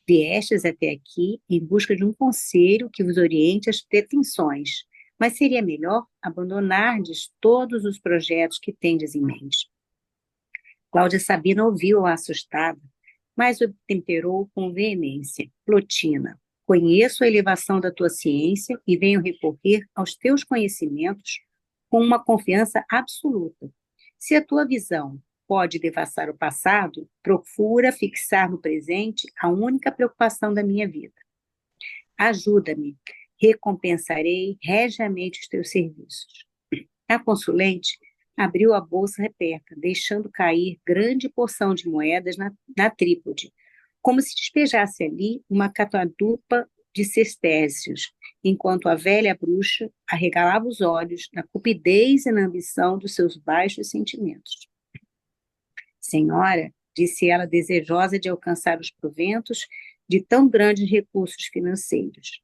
Viestes até aqui em busca de um conselho que vos oriente as pretensões, mas seria melhor abandonardes todos os projetos que tendes em mente. Cláudia Sabina ouviu-a assustada, mas o temperou com veemência. Plotina, conheço a elevação da tua ciência e venho recorrer aos teus conhecimentos com uma confiança absoluta. Se a tua visão pode devassar o passado, procura fixar no presente a única preocupação da minha vida. Ajuda-me, recompensarei regiamente os teus serviços. A consulente abriu a bolsa reperta, deixando cair grande porção de moedas na trípode, como se despejasse ali uma catadupa de sestércios, enquanto a velha bruxa arregalava os olhos na cupidez e na ambição dos seus baixos sentimentos. Senhora, disse ela, desejosa de alcançar os proventos de tão grandes recursos financeiros,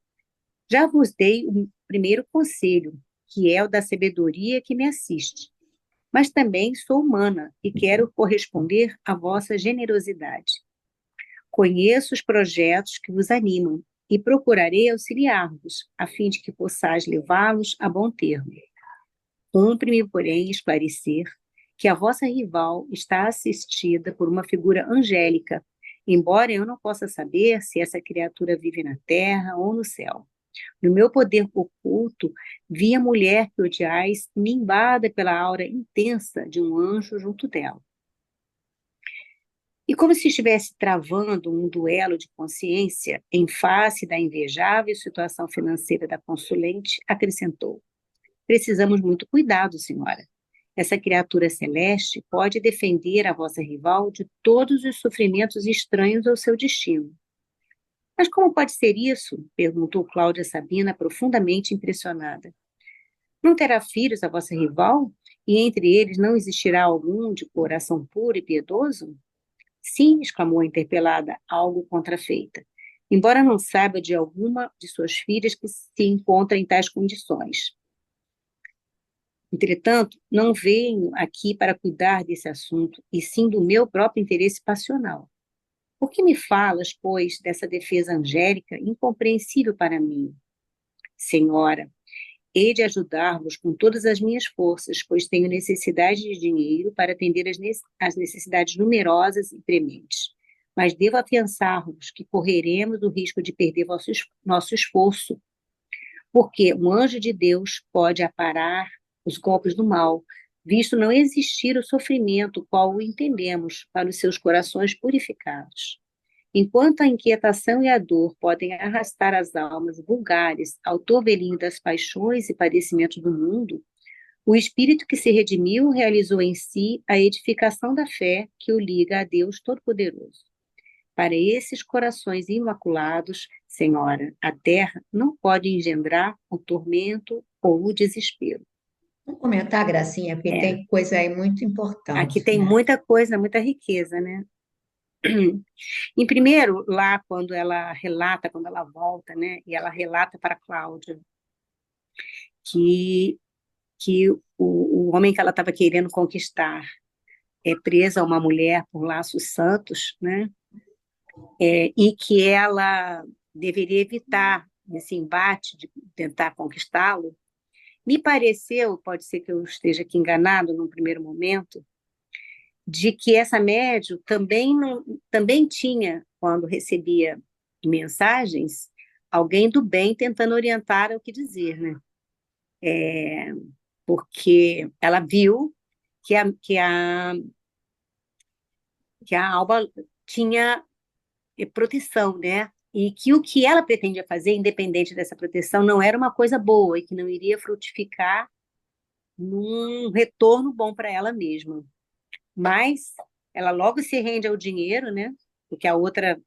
já vos dei o primeiro conselho, que é o da sabedoria que me assiste. Mas também sou humana e quero corresponder à vossa generosidade. Conheço os projetos que vos animam e procurarei auxiliar-vos, a fim de que possais levá-los a bom termo. Cumpre-me, porém, esclarecer que a vossa rival está assistida por uma figura angélica, embora eu não possa saber se essa criatura vive na terra ou no céu. No meu poder oculto, vi a mulher que odiais nimbada pela aura intensa de um anjo junto dela. E como se estivesse travando um duelo de consciência em face da invejável situação financeira da consulente, acrescentou: precisamos muito cuidado, senhora. Essa criatura celeste pode defender a vossa rival de todos os sofrimentos estranhos ao seu destino. Mas como pode ser isso? Perguntou Cláudia Sabina, profundamente impressionada. Não terá filhos a vossa rival? E entre eles não existirá algum de coração puro e piedoso? Sim, exclamou a interpelada, algo contrafeita. Embora não saiba de alguma de suas filhas que se encontra em tais condições. Entretanto, não venho aqui para cuidar desse assunto, e sim do meu próprio interesse passional. Por que me falas, pois, dessa defesa angélica incompreensível para mim? Senhora, hei de ajudar-vos com todas as minhas forças, pois tenho necessidade de dinheiro para atender às necessidades numerosas e prementes. Mas devo afiançar-vos que correremos o risco de perder nosso esforço, porque um anjo de Deus pode aparar os golpes do mal, visto não existir o sofrimento qual o entendemos para os seus corações purificados. Enquanto a inquietação e a dor podem arrastar as almas vulgares ao torvelinho das paixões e padecimentos do mundo, o espírito que se redimiu realizou em si a edificação da fé que o liga a Deus Todo-Poderoso. Para esses corações imaculados, Senhora, a terra não pode engendrar o tormento ou o desespero. Vamos comentar, Gracinha, porque tem coisa aí muito importante. Aqui tem muita coisa, muita riqueza, né? Em primeiro, lá quando ela relata, quando ela volta, né? E ela relata para Cláudia que o homem que ela estava querendo conquistar é preso a uma mulher por laços santos, né? E que ela deveria evitar esse embate de tentar conquistá-lo. Me pareceu, pode ser que eu esteja aqui enganado num primeiro momento, de que essa médium também tinha, quando recebia mensagens, alguém do bem tentando orientar o que dizer, né? Porque ela viu que a Alba tinha proteção, né? E que o que ela pretendia fazer, independente dessa proteção, não era uma coisa boa e que não iria frutificar num retorno bom para ela mesma. Mas ela logo se rende ao dinheiro, né? Porque a outra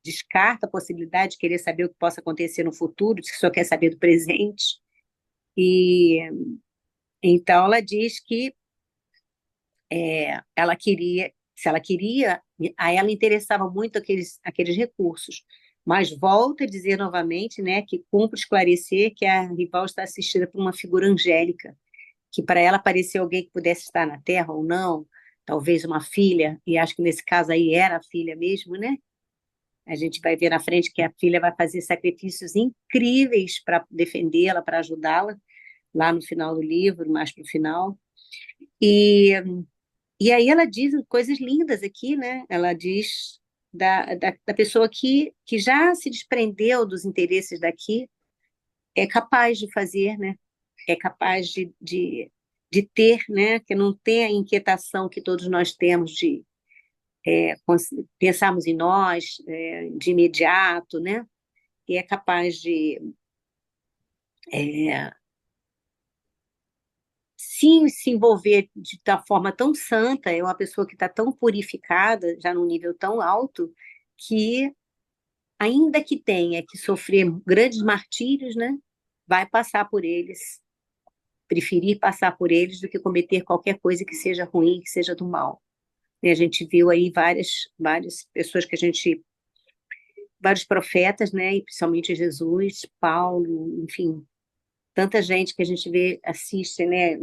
descarta a possibilidade de querer saber o que possa acontecer no futuro, diz que só quer saber do presente. E então ela diz que ela queria, se ela queria, a ela interessava muito aqueles recursos. Mas volta a dizer novamente, né, que cumpre esclarecer que a rival está assistida por uma figura angélica, que para ela parecia alguém que pudesse estar na Terra ou não, talvez uma filha, e acho que nesse caso aí era a filha mesmo, né? A gente vai ver na frente que a filha vai fazer sacrifícios incríveis para defendê-la, para ajudá-la, lá no final do livro, mais para o final. E aí ela diz coisas lindas aqui, né? Ela diz da pessoa que já se desprendeu dos interesses daqui, é capaz de fazer, né? É capaz de ter, né? Que não tem a inquietação que todos nós temos de pensarmos em nós de imediato, né? E é capaz de sim se envolver da forma tão santa, é uma pessoa que está tão purificada, já num nível tão alto, que ainda que tenha que sofrer grandes martírios, né? Vai passar por eles, preferir passar por eles do que cometer qualquer coisa que seja ruim, que seja do mal. E a gente viu aí várias pessoas vários profetas, né, e principalmente Jesus, Paulo, enfim, tanta gente que a gente vê, assiste, né,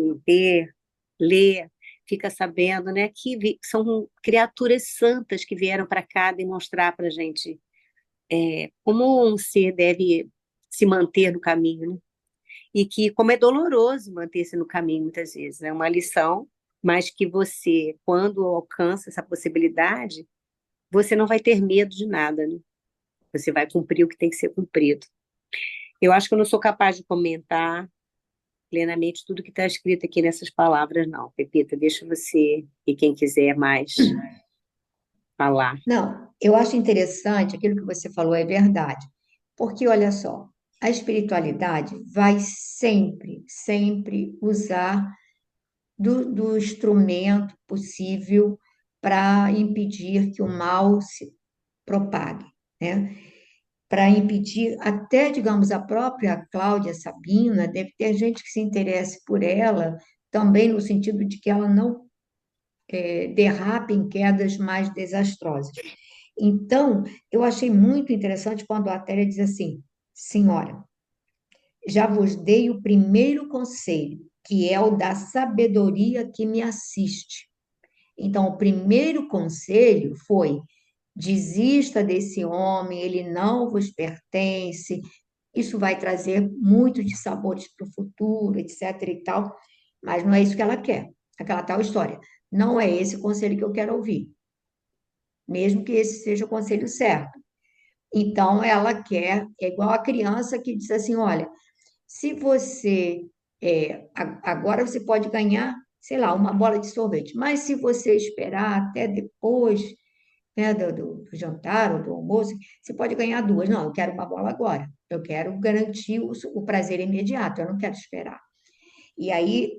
lê, fica sabendo, né, que são criaturas santas que vieram para cá demonstrar para a gente como um ser deve se manter no caminho, né? E que como é doloroso manter-se no caminho muitas vezes, é uma lição, mas que você, quando alcança essa possibilidade, você não vai ter medo de nada, né? Você vai cumprir o que tem que ser cumprido. Eu acho que eu não sou capaz de comentar plenamente tudo que está escrito aqui nessas palavras, não. Pepita, deixa você e quem quiser mais falar. Não, eu acho interessante, aquilo que você falou é verdade, porque olha só, a espiritualidade vai sempre usar do instrumento possível para impedir que o mal se propague, né? Para impedir, até, digamos, a própria Cláudia Sabina, deve ter gente que se interesse por ela, também no sentido de que ela não derrape em quedas mais desastrosas. Então, eu achei muito interessante quando a Téria diz assim: Senhora, já vos dei o primeiro conselho, que é o da sabedoria que me assiste. Então, o primeiro conselho foi: desista desse homem, ele não vos pertence, isso vai trazer muito de sabores para o futuro, etc. e tal, mas não é isso que ela quer, aquela tal história. Não é esse o conselho que eu quero ouvir, mesmo que esse seja o conselho certo. Então, ela quer, é igual a criança que diz assim: olha, se você, agora você pode ganhar, sei lá, uma bola de sorvete, mas se você esperar até depois, né, do jantar ou do almoço, você pode ganhar duas. Não, eu quero uma bola agora. Eu quero garantir o prazer imediato, eu não quero esperar. E aí,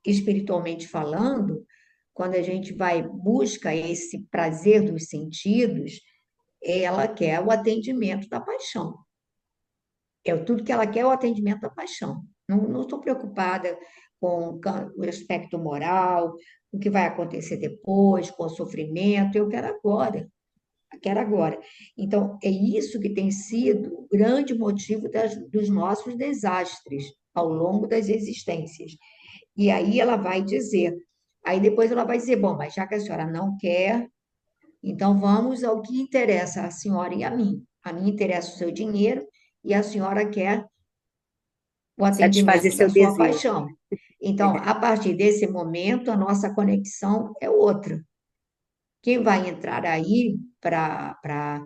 espiritualmente falando, quando a gente vai busca esse prazer dos sentidos, ela quer o atendimento da paixão. Tudo que ela quer é o atendimento da paixão. Não estou preocupada com o aspecto moral, o que vai acontecer depois, com o sofrimento. Eu quero agora. Eu quero agora. Então, é isso que tem sido o grande motivo dos nossos desastres ao longo das existências. E aí ela vai dizer, aí depois ela vai dizer, bom, mas já que a senhora não quer, então vamos ao que interessa a senhora e a mim. A mim interessa o seu dinheiro e a senhora quer o Satisfazer atendimento da seu sua desejo. paixão. Então, a partir desse momento, a nossa conexão é outra. Quem vai entrar aí para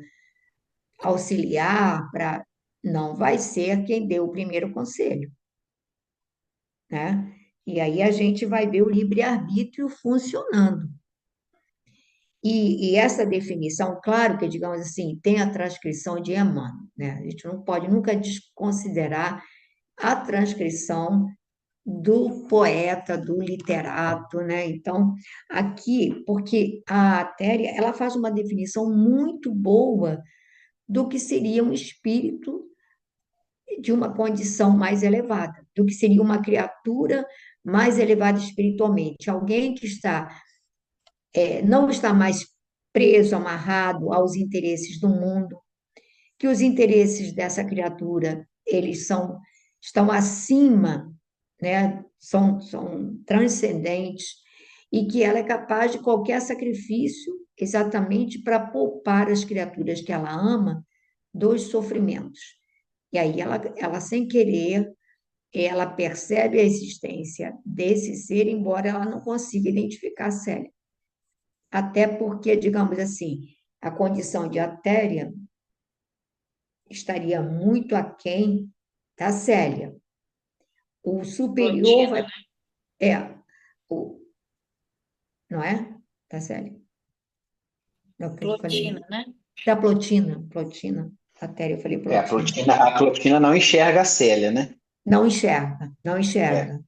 auxiliar, não vai ser quem deu o primeiro conselho, né? E aí a gente vai ver o livre-arbítrio funcionando. E essa definição, claro que, digamos assim, tem a transcrição de Emmanuel, né? A gente não pode nunca desconsiderar a transcrição do poeta, do literato, né? Então, aqui, porque a Téria, ela faz uma definição muito boa do que seria um espírito de uma condição mais elevada, do que seria uma criatura mais elevada espiritualmente, alguém que não está mais preso, amarrado aos interesses do mundo, que os interesses dessa criatura, estão acima, né? São transcendentes, e que ela é capaz de qualquer sacrifício exatamente para poupar as criaturas que ela ama dos sofrimentos. E aí ela sem querer, ela percebe a existência desse ser, embora ela não consiga identificar a Célia. Até porque, digamos assim, a condição de Atéria estaria muito aquém da Célia. O superior Plotina, vai. né? É, o, não é? Da Célia. Não, que eu Plotina, falei. né? Da Plotina. Plotina. Atéria, eu falei É, Plotina. A Clotina não enxerga a Célia, né? Não enxerga, não É, enxerga.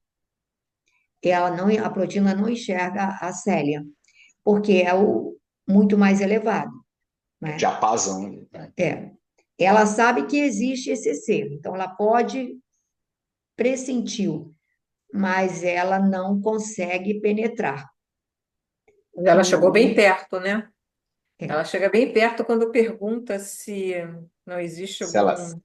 A Plotina não enxerga a Célia, porque é o muito mais elevado, é né? diapasão, né? É. Ela sabe que existe esse ser, então ela pode pressentiu, mas ela não consegue penetrar. Ela chegou bem O, perto, né? é, Ela chega bem perto quando pergunta se não existe Se ela algum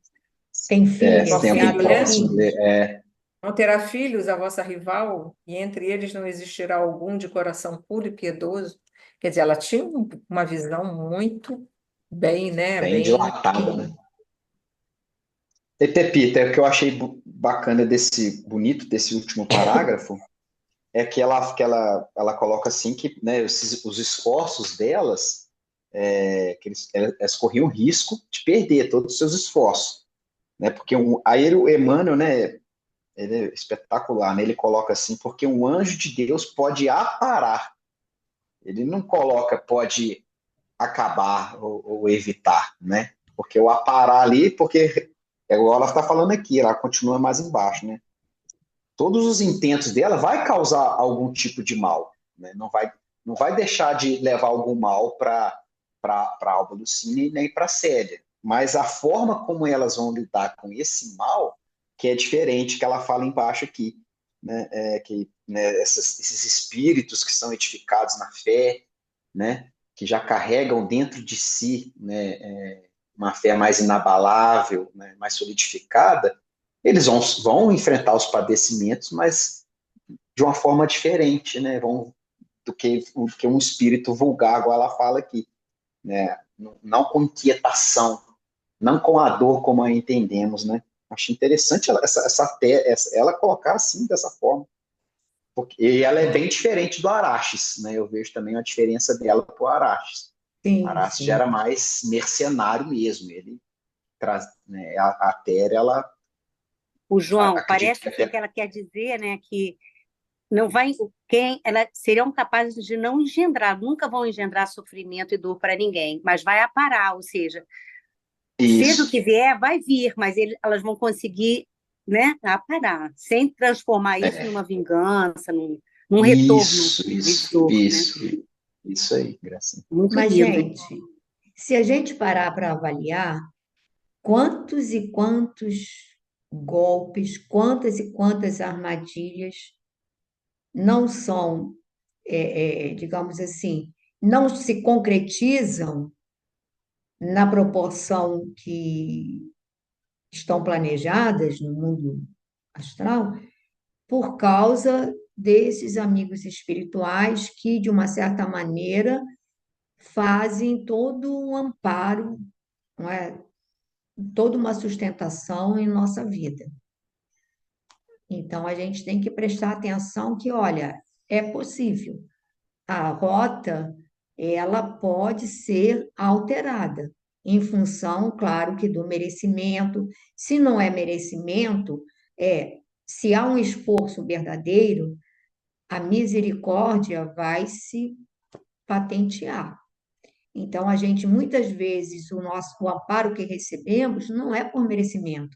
tem se filhas, tem alguém ela filho, tem né? próximo filhos. Não terá filhos a vossa rival, e entre eles não existirá algum de coração puro e piedoso. Quer dizer, ela tinha uma visão muito bem, né? bem Bem. dilatada, né? E Pepita, o que eu achei bacana bonito desse último parágrafo, é que ela coloca assim que, né, os esforços delas, elas corriam risco de perder todos os seus esforços, né? Porque aí o Emmanuel, né, ele é espetacular, né? Ele coloca assim, porque um anjo de Deus pode aparar, ele não coloca pode acabar ou evitar, né? Porque o aparar ali, porque é igual ela está falando aqui, ela continua mais embaixo, né? Todos os intentos dela vai causar algum tipo de mal, né? Não vai deixar de levar algum mal para Alba Lucine nem para Célia, mas a forma como elas vão lidar com esse mal que é diferente, que ela fala embaixo aqui, né? Que, né, esses espíritos que são edificados na fé, né? Que já carregam dentro de si, né? Uma fé mais inabalável, né? Mais solidificada, eles vão enfrentar os padecimentos, mas de uma forma diferente, né? Do que um espírito vulgar, igual ela fala aqui, né? não com inquietação, não com a dor como a entendemos, né? Acho interessante ela colocar assim, dessa forma. Porque ela é bem diferente do Araxes, né? Eu vejo também a diferença dela para o Araxes. O Sim, Araxes já sim. era mais mercenário mesmo. Ele traz, né, a Terra, ela O João, acredito parece que assim que até ela quer dizer, né, que não vai, quem, elas seriam capazes de não engendrar, nunca vão engendrar sofrimento e dor para ninguém, mas vai aparar, ou seja, seja o que isso, vier, vai vir, mas elas vão conseguir, né, aparar, sem transformar isso numa vingança, num retorno isso, de isso, dor, né? isso, isso aí, Gracinha. Muito Mas, lindo. gente, se a gente parar para avaliar, quantos e quantos golpes, quantas e quantas armadilhas não são, digamos assim, não se concretizam na proporção que estão planejadas no mundo astral, por causa desses amigos espirituais que, de uma certa maneira, fazem todo um amparo, não é? Toda uma sustentação em nossa vida. Então, a gente tem que prestar atenção que, olha, é possível. A rota, ela pode ser alterada em função, claro, que do merecimento. Se não é merecimento, se há um esforço verdadeiro, a misericórdia vai se patentear. Então, a gente, muitas vezes, o amparo que recebemos não é por merecimento,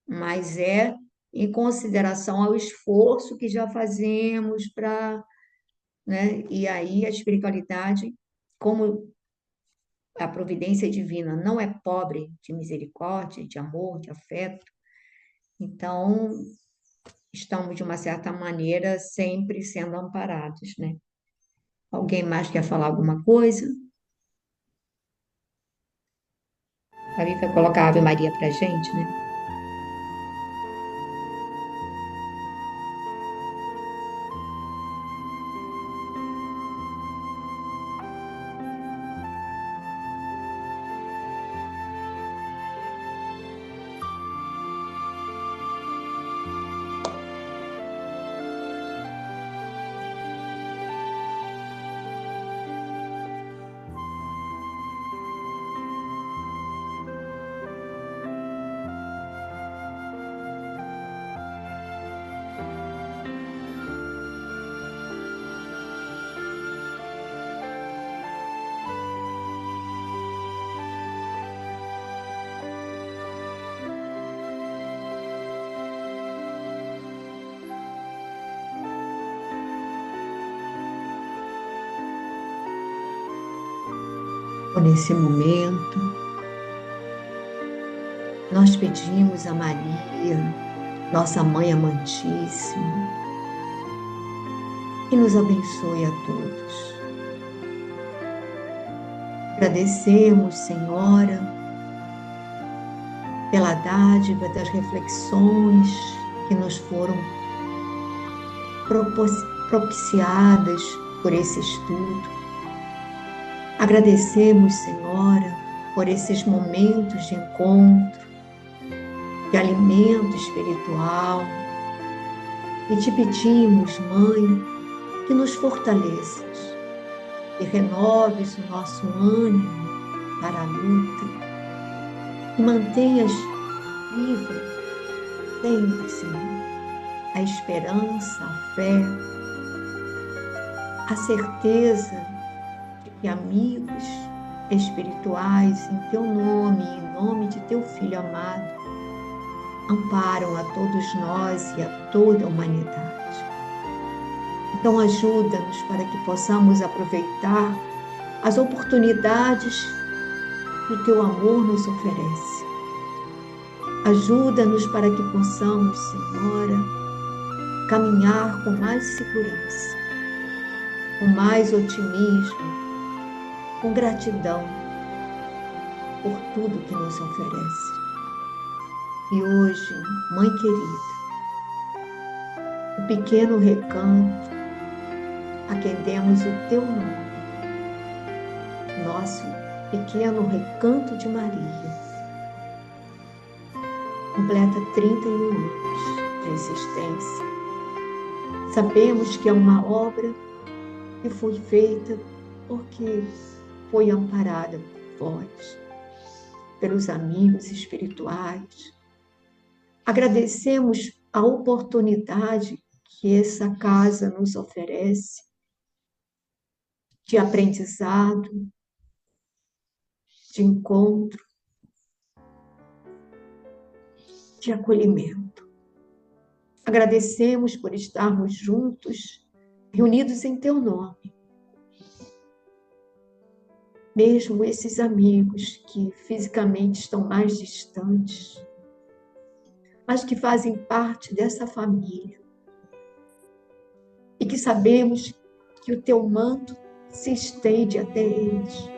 mas é em consideração ao esforço que já fazemos para, né? E aí a espiritualidade, como a providência divina não é pobre de misericórdia, de amor, de afeto, então estamos, de uma certa maneira, sempre sendo amparados, né? Alguém mais quer falar alguma coisa? A Vivi vai colocar a Ave Maria para a gente, né? Nesse momento, nós pedimos a Maria, nossa Mãe amantíssima, que nos abençoe a todos. Agradecemos, Senhora, pela dádiva das reflexões que nos foram propiciadas por esse estudo. Agradecemos, Senhora, por esses momentos de encontro, de alimento espiritual, e te pedimos, Mãe, que nos fortaleças e renoves o nosso ânimo para a luta e mantenhas viva sempre, Senhor, a esperança, a fé, a certeza de que amigos espirituais em teu nome e em nome de teu Filho amado amparam a todos nós e a toda a humanidade. Então ajuda-nos para que possamos aproveitar as oportunidades que o teu amor nos oferece. Ajuda-nos para que possamos, Senhora, caminhar com mais segurança, com mais otimismo, com gratidão por tudo que nos oferece. E hoje, Mãe querida, o pequeno recanto a quem demos o teu nome, nosso Pequeno Recanto de Maria completa 31 anos de existência. Sabemos que é uma obra que foi feita porque foi amparada por vós, pelos amigos espirituais. Agradecemos a oportunidade que essa casa nos oferece de aprendizado, de encontro, de acolhimento. Agradecemos por estarmos juntos, reunidos em teu nome. Mesmo esses amigos que fisicamente estão mais distantes, mas que fazem parte dessa família. E que sabemos que o teu manto se estende até eles.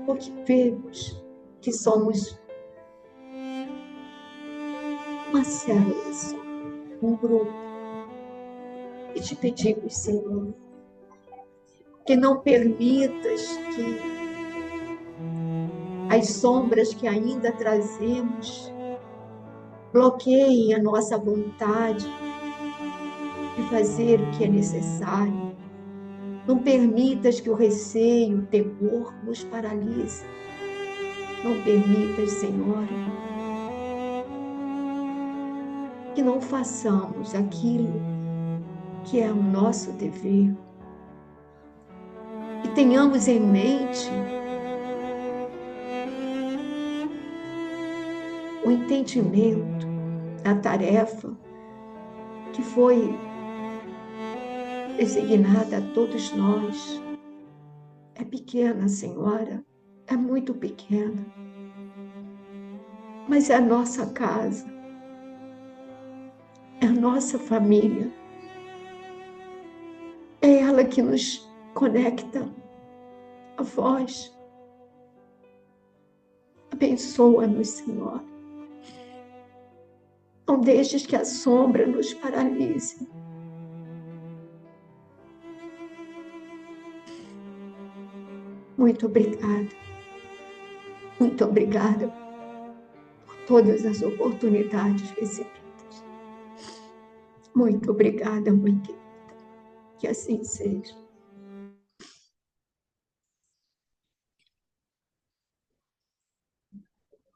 Porque vemos que somos uma célula só, um grupo. E te pedimos, Senhor, que não permitas que as sombras que ainda trazemos bloqueiem a nossa vontade de fazer o que é necessário. Não permitas que o receio, o temor nos paralise. Não permitas, Senhor, que não façamos aquilo que é o nosso dever. E tenhamos em mente o entendimento da tarefa que foi designada a todos nós. É pequena, Senhora, é muito pequena, mas é a nossa casa, é a nossa família, é ela que nos conecta a vós. Abençoa-nos, Senhor. Não deixes que a sombra nos paralise. Muito obrigada. Muito obrigada por todas as oportunidades recebidas. Muito obrigada, mãe querida. Que assim seja.